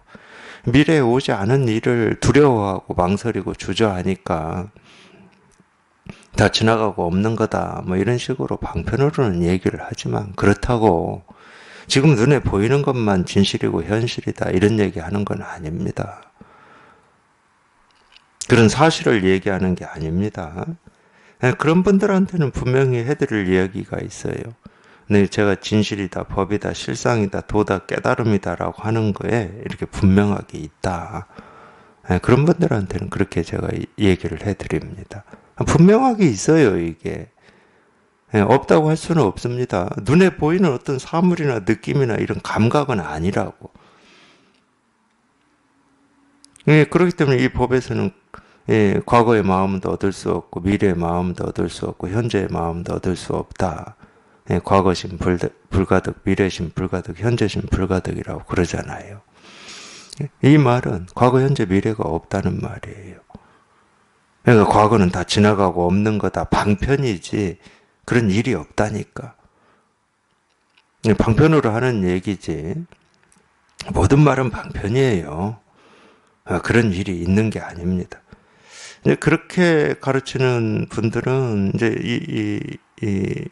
미래에 오지 않은 일을 두려워하고 망설이고 주저하니까 다 지나가고 없는 거다. 뭐 이런 식으로 방편으로는 얘기를 하지만 그렇다고 지금 눈에 보이는 것만 진실이고 현실이다. 이런 얘기 하는 건 아닙니다. 그런 사실을 얘기하는 게 아닙니다. 그런 분들한테는 분명히 해드릴 이야기가 있어요. 네, 제가 진실이다, 법이다, 실상이다, 도다, 깨달음이다라고 하는 거에 이렇게 분명하게 있다. 그런 분들한테는 그렇게 제가 얘기를 해드립니다. 분명하게 있어요, 이게. 없다고 할 수는 없습니다. 눈에 보이는 어떤 사물이나 느낌이나 이런 감각은 아니라고. 그렇기 때문에 이 법에서는 과거의 마음도 얻을 수 없고 미래의 마음도 얻을 수 없고 현재의 마음도 얻을 수 없다. 과거심 불가득, 미래심 불가득, 현재심 불가득이라고 그러잖아요. 이 말은 과거, 현재, 미래가 없다는 말이에요. 그러니까 과거는 다 지나가고 없는 거다. 방편이지 그런 일이 없다니까. 방편으로 하는 얘기지. 모든 말은 방편이에요. 그런 일이 있는 게 아닙니다. 그렇게 가르치는 분들은 이제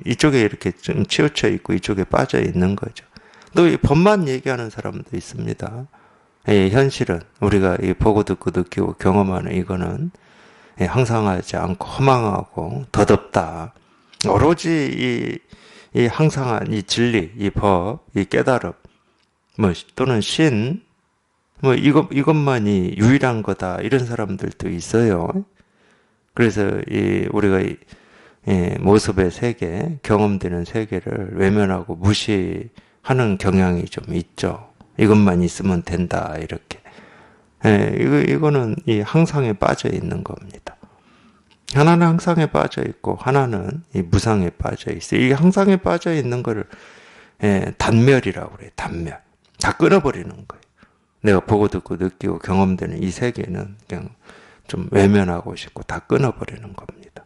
이쪽에 이렇게 좀 치우쳐 있고 이쪽에 빠져 있는 거죠. 또 이 법만 얘기하는 사람도 있습니다. 현실은 우리가 보고 듣고 느끼고 경험하는 이거는 항상하지 않고 허망하고 덧없다. 오로지 이 항상한 이 진리, 이 법, 이 깨달음, 뭐 또는 신, 뭐 이것만이 유일한 거다. 이런 사람들도 있어요. 그래서 우리가 모습의 세계, 경험되는 세계를 외면하고 무시하는 경향이 좀 있죠. 이것만 있으면 된다. 이렇게. 이거는 이 항상에 빠져 있는 겁니다. 하나는 항상에 빠져 있고 하나는 이 무상에 빠져 있어요. 이 항상에 빠져 있는 거를 단멸이라고 그래요. 단멸. 다 끊어버리는 거예요. 내가 보고 듣고 느끼고 경험되는 이 세계는 그냥 좀 외면하고 싶고 다 끊어버리는 겁니다.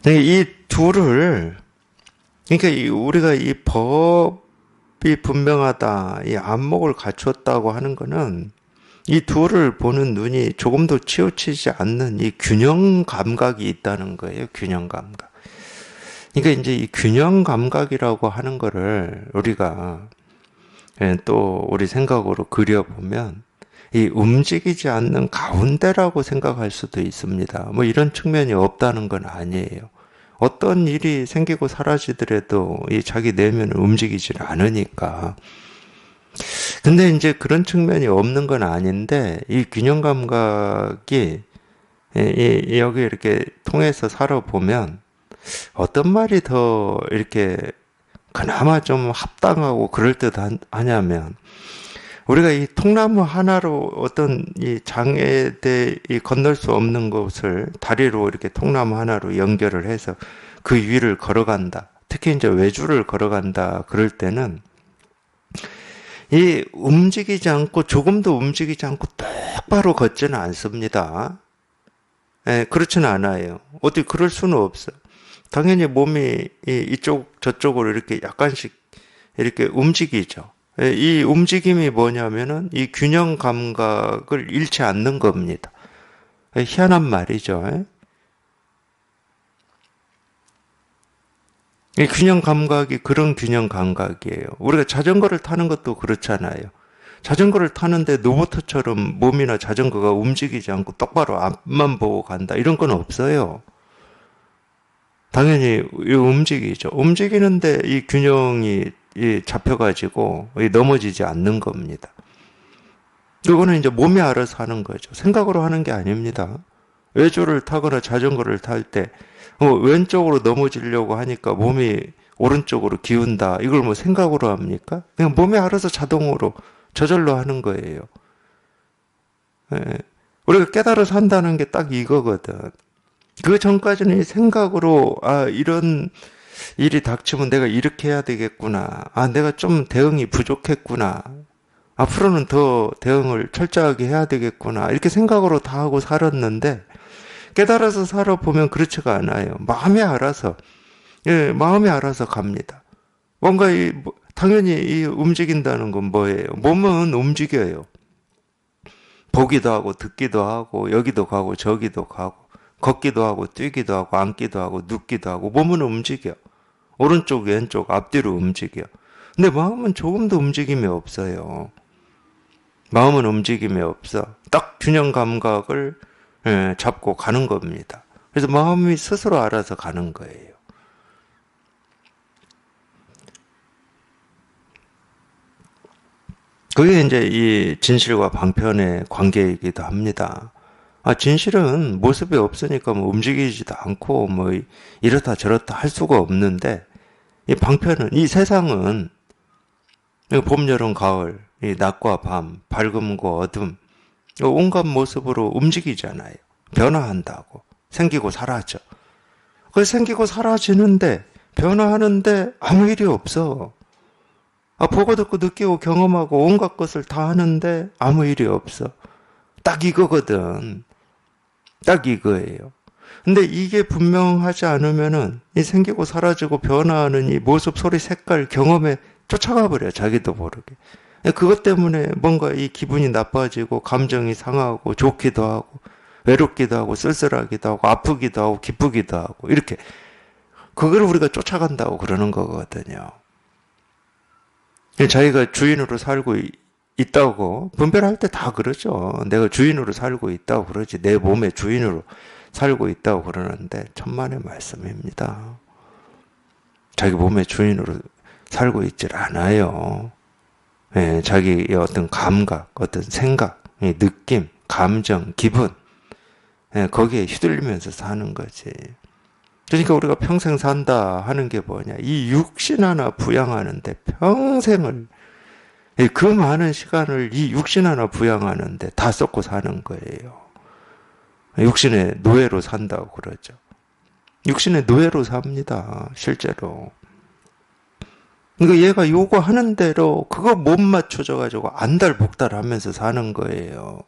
이 둘을 그러니까 우리가 이 법이 분명하다, 이 안목을 갖추었다고 하는 거는 이 둘을 보는 눈이 조금도 치우치지 않는 이 균형 감각이 있다는 거예요. 균형 감각. 그러니까 이제 이 균형 감각이라고 하는 거를 우리가 또 우리 생각으로 그려보면 이 움직이지 않는 가운데라고 생각할 수도 있습니다. 뭐 이런 측면이 없다는 건 아니에요. 어떤 일이 생기고 사라지더라도 이 자기 내면을 움직이질 않으니까. 근데 이제 그런 측면이 없는 건 아닌데 이 균형 감각이 여기 이렇게 통해서 살아보면 어떤 말이 더 이렇게 그나마 좀 합당하고 그럴듯하냐면 우리가 이 통나무 하나로 어떤 이 장애에 대해 건널 수 없는 곳을 다리로 이렇게 통나무 하나로 연결을 해서 그 위를 걸어간다. 특히 이제 외주를 걸어간다. 그럴 때는 이 움직이지 않고 조금도 움직이지 않고 똑바로 걷지는 않습니다. 그렇지는 않아요. 어떻게 그럴 수는 없어요. 당연히 몸이 이쪽 저쪽으로 이렇게 약간씩 이렇게 움직이죠. 이 움직임이 뭐냐면은 이 균형 감각을 잃지 않는 겁니다. 희한한 말이죠. 이 균형 감각이 그런 균형 감각이에요. 우리가 자전거를 타는 것도 그렇잖아요. 자전거를 타는데 로봇처럼 몸이나 자전거가 움직이지 않고 똑바로 앞만 보고 간다. 이런 건 없어요. 당연히 움직이죠. 움직이는데 이 균형이 잡혀가지고 넘어지지 않는 겁니다. 그거는 이제 몸이 알아서 하는 거죠. 생각으로 하는 게 아닙니다. 외조를 타거나 자전거를 탈 때 왼쪽으로 넘어지려고 하니까 몸이 오른쪽으로 기운다. 이걸 뭐 생각으로 합니까? 그냥 몸이 알아서 자동으로 저절로 하는 거예요. 예. 우리가 깨달아서 한다는 게 딱 이거거든. 그 전까지는 생각으로 이런 일이 닥치면 내가 이렇게 해야 되겠구나. 내가 좀 대응이 부족했구나. 앞으로는 더 대응을 철저하게 해야 되겠구나. 이렇게 생각으로 다 하고 살았는데 깨달아서 살아보면 그렇지가 않아요. 마음이 알아서 갑니다. 뭔가 당연히 움직인다는 건 뭐예요? 몸은 움직여요. 보기도 하고 듣기도 하고 여기도 가고 저기도 가고 걷기도 하고 뛰기도 하고 앉기도 하고 눕기도 하고 몸은 움직여. 오른쪽 왼쪽 앞뒤로 움직여. 근데 마음은 조금도 움직임이 없어요. 마음은 움직임이 없어. 딱 균형 감각을 잡고 가는 겁니다. 그래서 마음이 스스로 알아서 가는 거예요. 그게 이제 이 진실과 방편의 관계이기도 합니다. 진실은 모습이 없으니까 뭐 움직이지도 않고 뭐 이렇다 저렇다 할 수가 없는데 이 방편은 이 세상은 봄, 여름, 가을, 이 낮과 밤, 밝음과 어둠 온갖 모습으로 움직이잖아요. 변화한다고. 생기고 사라져. 그 생기고 사라지는데 변화하는데 아무 일이 없어. 보고 듣고 느끼고 경험하고 온갖 것을 다 하는데 아무 일이 없어. 딱 이거거든. 딱 이거예요. 근데 이게 분명하지 않으면은 이 생기고 사라지고 변화하는 이 모습, 소리, 색깔, 경험에 쫓아가 버려. 자기도 모르게. 그것 때문에 뭔가 이 기분이 나빠지고 감정이 상하고 좋기도 하고 외롭기도 하고 쓸쓸하기도 하고 아프기도 하고 기쁘기도 하고 이렇게 그걸 우리가 쫓아간다고 그러는 거거든요. 자기가 주인으로 살고 있다고 분별할 때 다 그러죠. 내가 주인으로 살고 있다고 그러지 내 몸의 주인으로 살고 있다고 그러는데 천만의 말씀입니다. 자기 몸의 주인으로 살고 있질 않아요. 자기의 어떤 감각, 어떤 생각, 느낌, 감정, 기분 거기에 휘둘리면서 사는 거지. 그러니까 우리가 평생 산다 하는 게 뭐냐. 이 육신 하나 부양하는데 평생을 그 많은 시간을 이 육신 하나 부양하는데 다 쏟고 사는 거예요. 육신의 노예로 산다고 그러죠. 육신의 노예로 삽니다. 실제로. 그러니까 얘가 요거 하는 대로 그거 못 맞춰져가지고 안달복달 하면서 사는 거예요.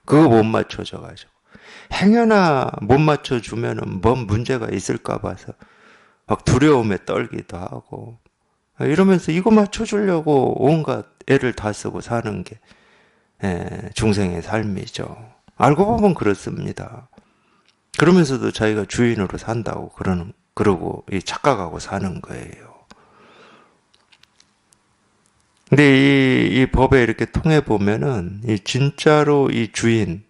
그거 못 맞춰져가지고. 행여나 못 맞춰주면은 뭔 문제가 있을까 봐서 막 두려움에 떨기도 하고 이러면서 이거 맞춰주려고 온갖 애를 다 쓰고 사는 게 중생의 삶이죠. 알고 보면 그렇습니다. 그러면서도 자기가 주인으로 산다고 그러고 착각하고 사는 거예요. 근데 이 법에 이렇게 통해 보면은 진짜로 이 주인,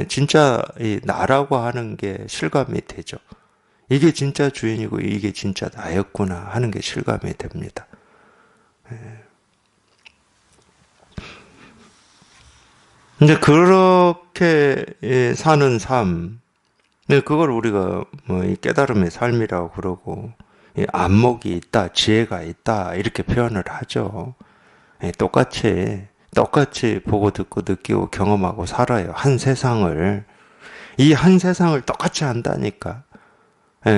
진짜 이 나라고 하는 게 실감이 되죠. 이게 진짜 주인이고 이게 진짜 나였구나 하는 게 실감이 됩니다. 이제 그렇게 사는 삶, 그걸 우리가 뭐 깨달음의 삶이라고 그러고 안목이 있다, 지혜가 있다 이렇게 표현을 하죠. 똑같이 보고 듣고 느끼고 경험하고 살아요. 한 세상을. 이 한 세상을 똑같이 한다니까.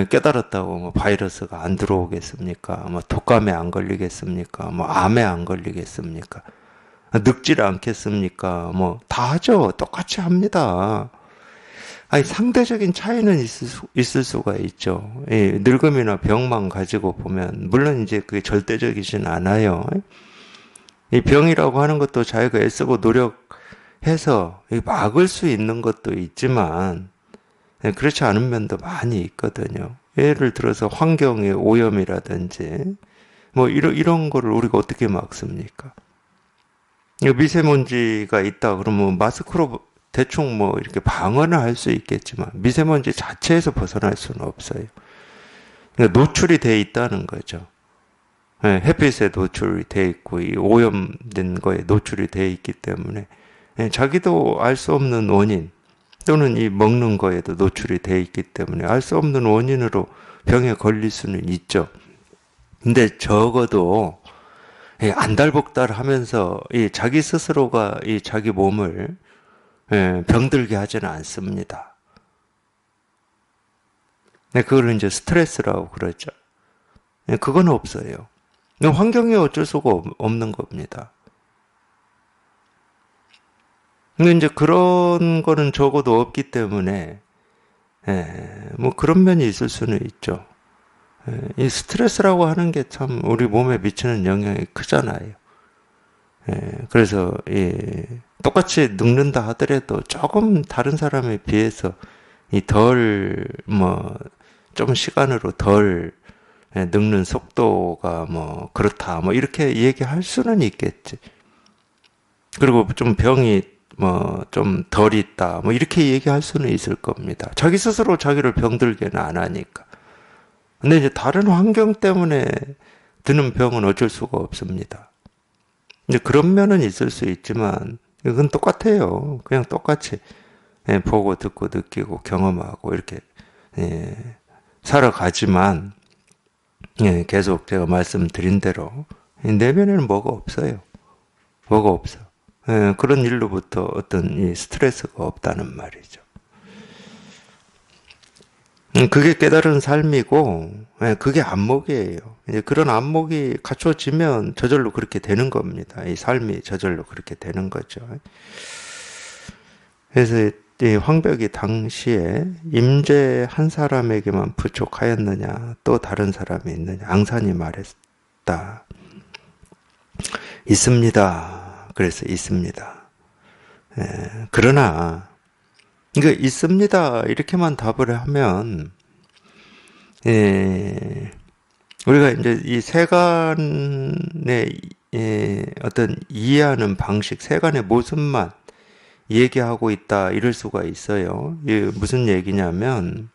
깨달았다고 뭐 바이러스가 안 들어오겠습니까? 뭐 독감에 안 걸리겠습니까? 뭐 암에 안 걸리겠습니까? 늙질 않겠습니까? 뭐 다 하죠. 똑같이 합니다. 아니, 상대적인 차이는 있을 수가 있죠. 예, 늙음이나 병만 가지고 보면, 물론 이제 그게 절대적이진 않아요. 이 병이라고 하는 것도 자기가 애쓰고 노력해서 막을 수 있는 것도 있지만, 예, 그렇지 않은 면도 많이 있거든요. 예를 들어서 환경의 오염이라든지, 뭐, 이런 거를 우리가 어떻게 막습니까? 미세먼지가 있다 그러면 마스크로 대충 뭐 이렇게 방어는 할 수 있겠지만 미세먼지 자체에서 벗어날 수는 없어요. 그러니까 노출이 돼 있다는 거죠. 예, 햇빛에 노출이 돼 있고 이 오염된 거에 노출이 돼 있기 때문에 예, 자기도 알 수 없는 원인 또는 이 먹는 거에도 노출이 돼 있기 때문에 알 수 없는 원인으로 병에 걸릴 수는 있죠. 근데 적어도 안달복달 하면서 이 자기 스스로가 이 자기 몸을 병들게 하지는 않습니다. 그걸 이제 스트레스라고 그러죠. 그건 없어요. 환경이 어쩔 수가 없는 겁니다. 근데 이제 그런 거는 적어도 없기 때문에 뭐 그런 면이 있을 수는 있죠. 이 스트레스라고 하는 게 참 우리 몸에 미치는 영향이 크잖아요. 그래서 똑같이 늙는다 하더라도 조금 다른 사람에 비해서 이 덜 뭐 좀 시간으로 덜 늙는 속도가 뭐 그렇다 뭐 이렇게 얘기할 수는 있겠지. 그리고 좀 병이 뭐 좀 덜 있다 뭐 이렇게 얘기할 수는 있을 겁니다. 자기 스스로 자기를 병들게는 안 하니까. 근데 이제 다른 환경 때문에 드는 병은 어쩔 수가 없습니다. 이제 그런 면은 있을 수 있지만 이건 똑같아요. 그냥 똑같이 보고 듣고 느끼고 경험하고 이렇게 살아가지만 계속 제가 말씀드린 대로 내면에는 뭐가 없어요. 뭐가 없어. 그런 일로부터 어떤 이 스트레스가 없다는 말이죠. 그게 깨달은 삶이고, 그게 안목이에요. 이제 그런 안목이 갖춰지면 저절로 그렇게 되는 겁니다. 이 삶이 저절로 그렇게 되는 거죠. 그래서 이 황벽이 당시에 임재 한 사람에게만 부족하였느냐, 또 다른 사람이 있느냐, 앙산이 말했다. 있습니다. 그래서 있습니다. 그러나, 이거 있습니다. 이렇게만 답을 하면, 우리가 이제 이 세간의 어떤 이해하는 방식, 세간의 모습만 얘기하고 있다, 이럴 수가 있어요. 이게 무슨 얘기냐면,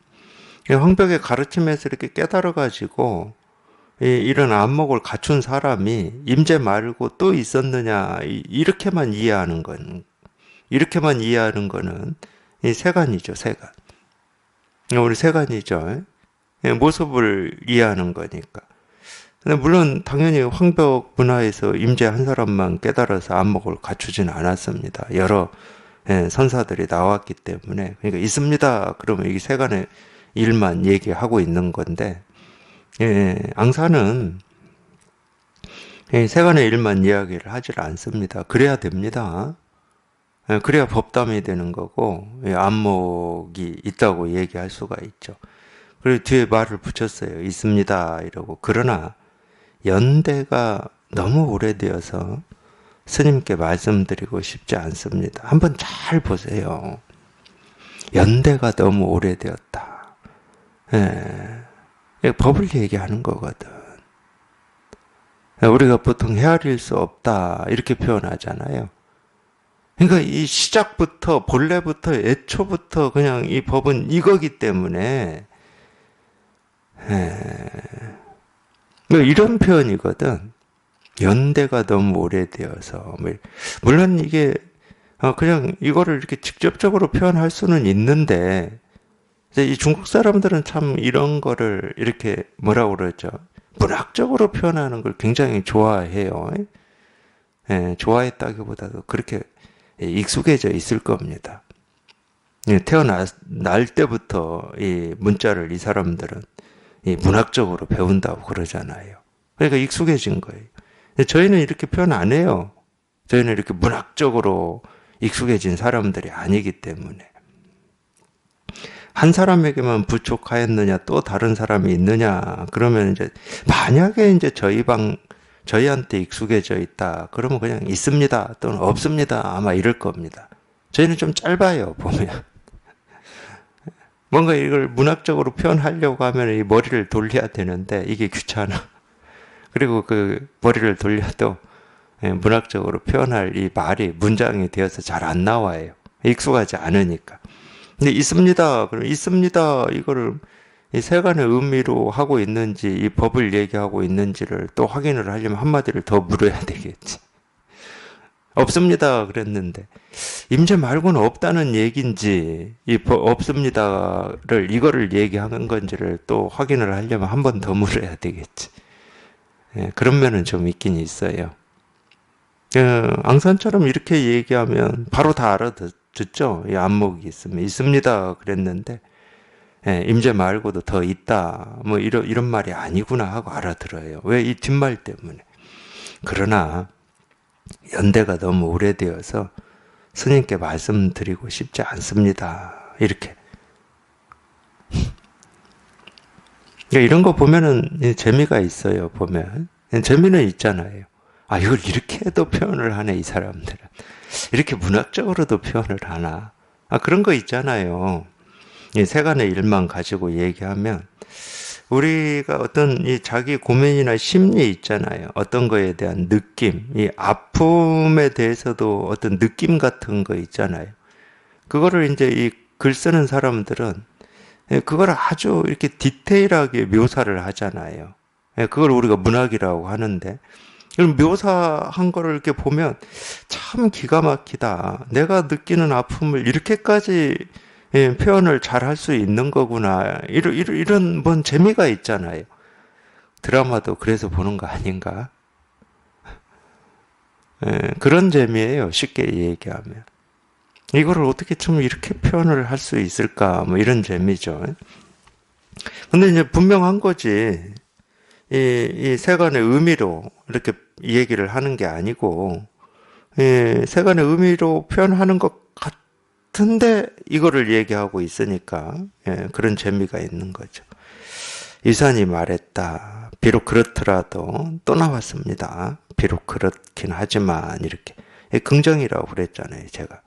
황벽의 가르침에서 이렇게 깨달아가지고, 이런 안목을 갖춘 사람이 임재 말고 또 있었느냐, 이렇게만 이해하는 건, 이렇게만 이해하는 거는 이 세간이죠, 세간. 우리 세간이죠. 모습을 이해하는 거니까. 근데 물론 당연히 황벽 문화에서 임재 한 사람만 깨달아서 안목을 갖추진 않았습니다. 여러 선사들이 나왔기 때문에. 그러니까 있습니다. 그러면 이 세간의 일만 얘기하고 있는 건데, 앙사는 세간의 일만 이야기를 하질 않습니다. 그래야 됩니다. 그래야 법담이 되는 거고 안목이 있다고 얘기할 수가 있죠. 그리고 뒤에 말을 붙였어요. 있습니다 이러고. 그러나 연대가 너무 오래되어서 스님께 말씀드리고 싶지 않습니다. 한번 잘 보세요. 연대가 너무 오래되었다. 법을 얘기하는 거거든. 우리가 보통 헤아릴 수 없다 이렇게 표현하잖아요. 그러니까 이 시작부터 본래부터 애초부터 그냥 이 법은 이거기 때문에 이런 표현이거든. 연대가 너무 오래되어서 물론 이게 그냥 이거를 이렇게 직접적으로 표현할 수는 있는데 이 중국 사람들은 참 이런 거를 이렇게 뭐라고 그러죠? 문학적으로 표현하는 걸 굉장히 좋아해요. 좋아했다기보다도 그렇게 익숙해져 있을 겁니다. 태어날 때부터 이 문자를 이 사람들은 문학적으로 배운다고 그러잖아요. 그러니까 익숙해진 거예요. 저희는 이렇게 표현 안 해요. 저희는 이렇게 문학적으로 익숙해진 사람들이 아니기 때문에. 한 사람에게만 부족하였느냐, 또 다른 사람이 있느냐, 그러면 이제, 만약에 이제 저희한테 익숙해져 있다, 그러면 그냥 있습니다, 또는 없습니다, 아마 이럴 겁니다. 저희는 좀 짧아요, 보면. 뭔가 이걸 문학적으로 표현하려고 하면 이 머리를 돌려야 되는데, 이게 귀찮아. 그리고 그 머리를 돌려도 문학적으로 표현할 이 말이 문장이 되어서 잘 안 나와요. 익숙하지 않으니까. 근데 있습니다. 그럼 있습니다. 이거를 이 세간의 의미로 하고 있는지, 이 법을 얘기하고 있는지를 또 확인을 하려면 한마디를 더 물어야 되겠지. 없습니다. 그랬는데, 임재 말고는 없다는 얘기인지, 없습니다를, 이거를 얘기하는 건지를 또 확인을 하려면 한 번 더 물어야 되겠지. 그런 면은 좀 있긴 있어요. 앙산처럼 이렇게 얘기하면 바로 다 알아듣죠. 이 안목이 있으면 있습니다 그랬는데 임재 말고도 더 있다 뭐 이런 말이 아니구나 하고 알아들어요. 왜? 이 뒷말 때문에. 그러나 연대가 너무 오래되어서 스님께 말씀드리고 싶지 않습니다. 이렇게. 이런 거 보면은 재미가 있어요. 보면 재미는 있잖아요. 아, 이걸 이렇게도 표현을 하네, 이 사람들은. 이렇게 문학적으로도 표현을 하나. 아, 그런 거 있잖아요. 이 세간의 일만 가지고 얘기하면 우리가 어떤 이 자기 고민이나 심리 있잖아요. 어떤 거에 대한 느낌, 이 아픔에 대해서도 어떤 느낌 같은 거 있잖아요. 그거를 이제 이 글 쓰는 사람들은 그걸 아주 이렇게 디테일하게 묘사를 하잖아요. 그걸 우리가 문학이라고 하는데, 묘사한 거를 이렇게 보면 참 기가 막히다. 내가 느끼는 아픔을 이렇게까지 표현을 잘 할 수 있는 거구나. 이런 뭔 재미가 있잖아요. 드라마도 그래서 보는 거 아닌가? 그런 재미예요. 쉽게 얘기하면. 이거를 어떻게 좀 이렇게 표현을 할 수 있을까? 뭐 이런 재미죠. 근데 이제 분명한 거지. 이 세간의 의미로 이렇게 얘기를 하는 게 아니고, 세간의 의미로 표현하는 것 같은데 이거를 얘기하고 있으니까 그런 재미가 있는 거죠. 이산이 말했다. 비록 그렇더라도 또 나왔습니다. 비록 그렇긴 하지만 이렇게 긍정이라고 그랬잖아요, 제가.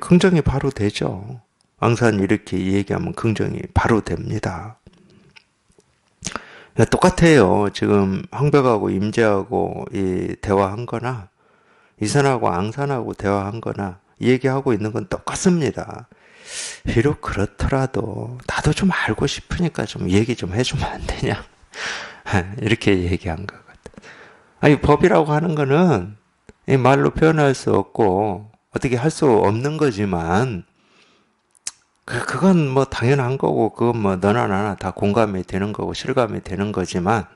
긍정이 바로 되죠. 앙산 이렇게 얘기하면 긍정이 바로 됩니다. 똑같아요. 지금 황벽하고 임재하고 이 대화한 거나 이산하고 앙산하고 대화한 거나 얘기하고 있는 건 똑같습니다. 비록 그렇더라도 나도 좀 알고 싶으니까 좀 얘기 좀 해주면 안 되냐? 이렇게 얘기한 것 같아요. 아니, 법이라고 하는 거는 말로 표현할 수 없고 어떻게 할 수 없는 거지만 그건 뭐 당연한 거고, 그건 뭐 너나 나나 다 공감이 되는 거고 실감이 되는 거지만,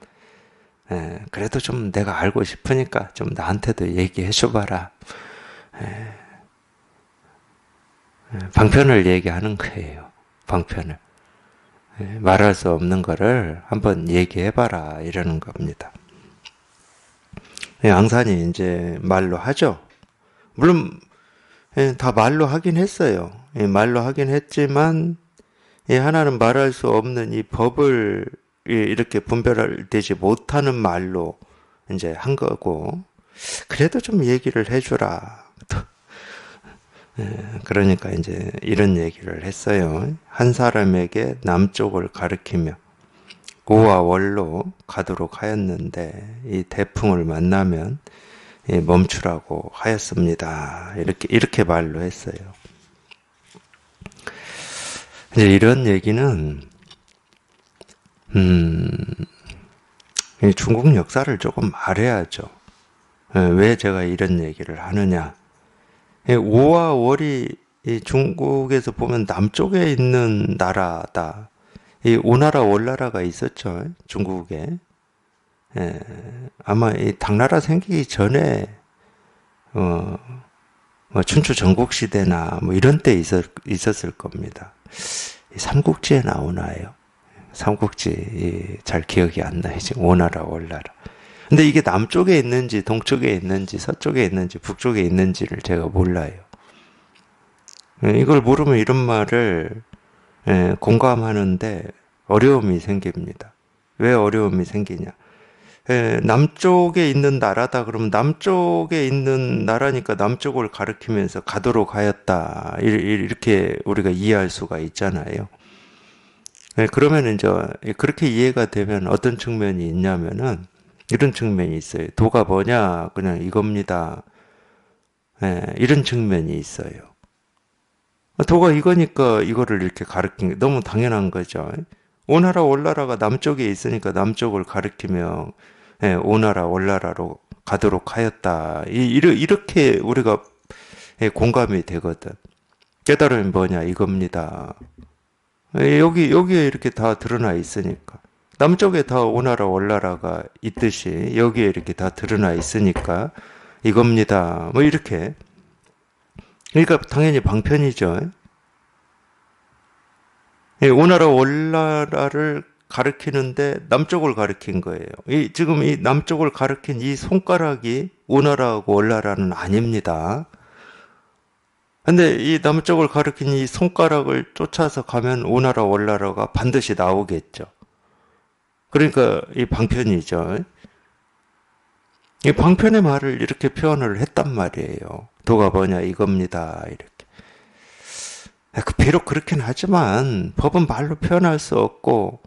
그래도 좀 내가 알고 싶으니까 좀 나한테도 얘기해 줘봐라. 방편을 얘기하는 거예요. 방편을. 말할 수 없는 거를 한번 얘기해봐라 이러는 겁니다. 앙산이 이제 말로 하죠. 물론 다 말로 하긴 했어요. 말로 하긴 했지만 하나는 말할 수 없는 이 법을 이렇게 분별되지 못하는 말로 이제 한 거고, 그래도 좀 얘기를 해주라. 그러니까 이제 이런 얘기를 했어요. 한 사람에게 남쪽을 가리키며 오와 월로 가도록 하였는데 이 태풍을 만나면 멈추라고 하였습니다. 이렇게 말로 했어요. 이제 이런 얘기는 중국 역사를 조금 알아야죠. 왜 제가 이런 얘기를 하느냐? 오와 월이 중국에서 보면 남쪽에 있는 나라다. 이 오나라 월나라가 있었죠. 중국에. 아마 이 당나라 생기기 전에 뭐 춘추 전국시대나 뭐 이런 때 있었을 겁니다. 삼국지에 나오나요? 삼국지 잘 기억이 안 나요. 지금 오나라 월나라. 근데 이게 남쪽에 있는지 동쪽에 있는지 서쪽에 있는지 북쪽에 있는지를 제가 몰라요. 이걸 모르면 이런 말을 공감하는데 어려움이 생깁니다. 왜 어려움이 생기냐? 남쪽에 있는 나라다 그러면 남쪽에 있는 나라니까 남쪽을 가리키면서 가도록 하였다. 이렇게 우리가 이해할 수가 있잖아요. 그러면 이제 그렇게 이해가 되면 어떤 측면이 있냐면은 이런 측면이 있어요. 도가 뭐냐? 그냥 이겁니다. 이런 측면이 있어요. 도가 이거니까 이거를 이렇게 가리킨 게 너무 당연한 거죠. 오나라 월나라가 남쪽에 있으니까 남쪽을 가리키며 오나라 월나라로 가도록 하였다. 이렇게 우리가 공감이 되거든. 깨달음이 뭐냐 이겁니다. 여기에 이렇게 다 드러나 있으니까. 남쪽에 다 오나라 월나라가 있듯이 여기에 이렇게 다 드러나 있으니까 이겁니다. 뭐 이렇게. 그러니까 당연히 방편이죠. 오나라 월나라를 가리키는데 남쪽을 가리킨 거예요. 지금 이 남쪽을 가리킨 이 손가락이 오나라하고 월나라는 아닙니다. 근데 이 남쪽을 가리킨 이 손가락을 쫓아서 가면 오나라 월나라가 반드시 나오겠죠. 그러니까 이 방편이죠. 이 방편의 말을 이렇게 표현을 했단 말이에요. 도가 뭐냐 이겁니다. 이렇게. 비록 그렇긴 하지만 법은 말로 표현할 수 없고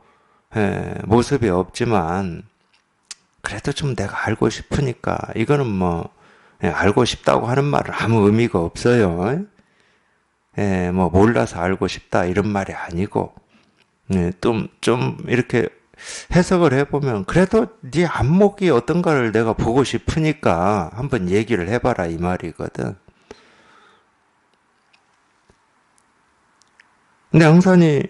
모습이 없지만 그래도 좀 내가 알고 싶으니까 이거는 뭐 알고 싶다고 하는 말은 아무 의미가 없어요. 뭐 몰라서 알고 싶다 이런 말이 아니고 좀 이렇게 해석을 해보면 그래도 네 안목이 어떤가를 내가 보고 싶으니까 한번 얘기를 해봐라 이 말이거든. 근데 양산이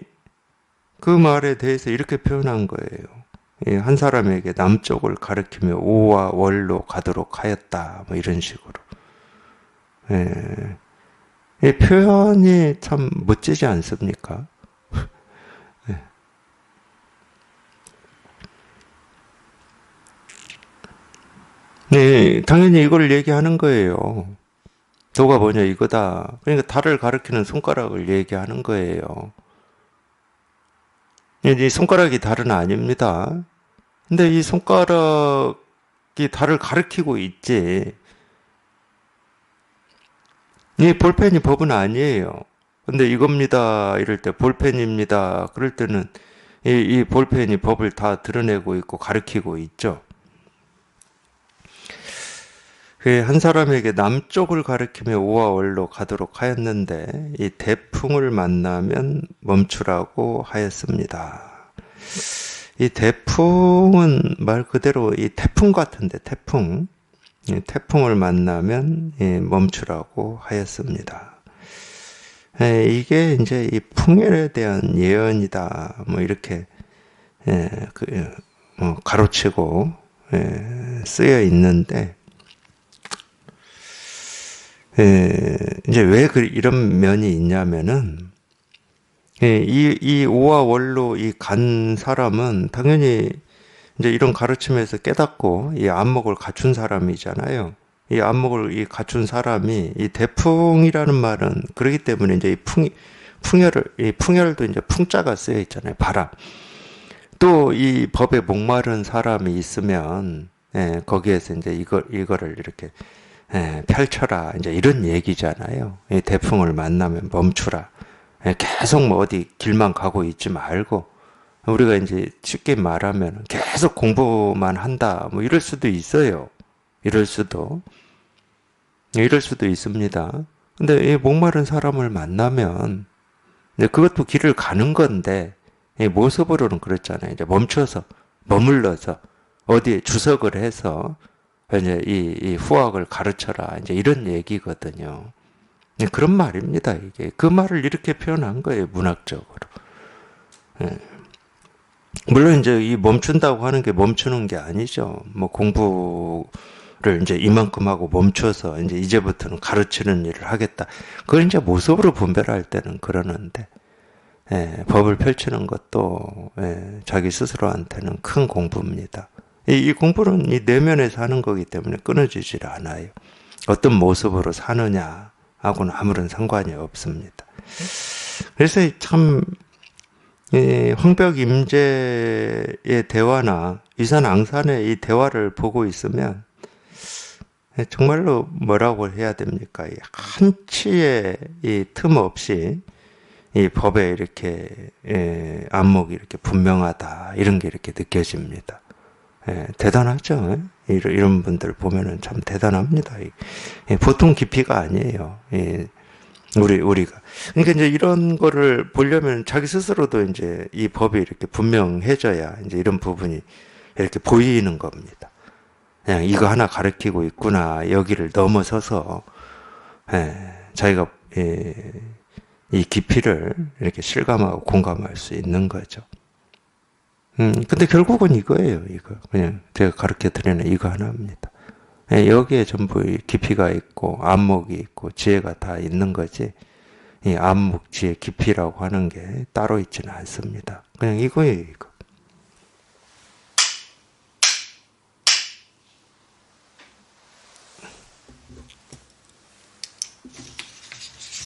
그 말에 대해서 이렇게 표현한 거예요. 한 사람에게 남쪽을 가리키며 오와 월로 가도록 하였다. 뭐 이런 식으로. 이 표현이 참 멋지지 않습니까? 네, 당연히 이걸 얘기하는 거예요. 도가 뭐냐 이거다. 그러니까 달을 가리키는 손가락을 얘기하는 거예요. 이 손가락이 달은 아닙니다. 근데 이 손가락이 달을 가리키고 있지. 이 볼펜이 법은 아니에요. 근데 이겁니다. 이럴 때 볼펜입니다. 그럴 때는 이 볼펜이 법을 다 드러내고 있고 가리키고 있죠. 한 사람에게 남쪽을 가리키며 오와 월로 가도록 하였는데 이 태풍을 만나면 멈추라고 하였습니다. 이 태풍은 말 그대로 이 태풍 같은데 태풍. 태풍을 만나면 멈추라고 하였습니다. 이게 이제 이 풍열에 대한 예언이다. 뭐 이렇게 가로치고 쓰여 있는데 이제 왜 이런 면이 있냐면은 이 오와 월로 이 간 사람은 당연히 이제 이런 가르침에서 깨닫고 이 안목을 갖춘 사람이잖아요. 이 안목을 이 갖춘 사람이 이 대풍이라는 말은 그렇기 때문에 이제 이 풍열도 이제 풍자가 쓰여 있잖아요. 바람. 또 이 법에 목마른 사람이 있으면 거기에서 이제 이거를 이렇게 펼쳐라. 이제 이런 얘기잖아요. 이 대풍을 만나면 멈추라. 계속 뭐 어디 길만 가고 있지 말고 우리가 이제 쉽게 말하면 계속 공부만 한다. 뭐 이럴 수도 있어요. 이럴 수도 있습니다. 근데 이 목마른 사람을 만나면 그것도 길을 가는 건데 이 모습으로는 그렇잖아요. 이제 멈춰서 머물러서 어디에 주석을 해서 이제 이 후학을 가르쳐라. 이제 이런 얘기거든요. 그런 말입니다. 이게 그 말을 이렇게 표현한 거예요. 문학적으로. 물론 이제 이 멈춘다고 하는 게 멈추는 게 아니죠. 뭐 공부를 이제 이만큼 하고 멈춰서 이제 이제부터는 가르치는 일을 하겠다. 그걸 이제 모습으로 분별할 때는 그러는데, 법을 펼치는 것도 자기 스스로한테는 큰 공부입니다. 이 공부는 이 내면에서 하는 거기 때문에 끊어지질 않아요. 어떤 모습으로 사느냐, 하고는 아무런 상관이 없습니다. 그래서 참 황벽 임재의 대화나 위산 앙산의 이 대화를 보고 있으면 정말로 뭐라고 해야 됩니까? 한치의 이 틈 없이 이 법에 이렇게 안목이 이렇게 분명하다 이런 게 이렇게 느껴집니다. 대단하죠. 이런 분들 보면은 참 대단합니다. 보통 깊이가 아니에요. 우리가. 그러니까 이제 이런 거를 보려면 자기 스스로도 이제 이 법이 이렇게 분명해져야 이제 이런 부분이 이렇게 보이는 겁니다. 그냥 이거 하나 가르치고 있구나. 여기를 넘어서서, 자기가, 이 깊이를 이렇게 실감하고 공감할 수 있는 거죠. 근데 결국은 이거예요, 이거. 그냥 제가 가르쳐 드리는 이거 하나입니다. 여기에 전부 깊이가 있고, 안목이 있고, 지혜가 다 있는 거지, 이 안목, 지혜, 깊이라고 하는 게 따로 있지는 않습니다. 그냥 이거예요, 이거.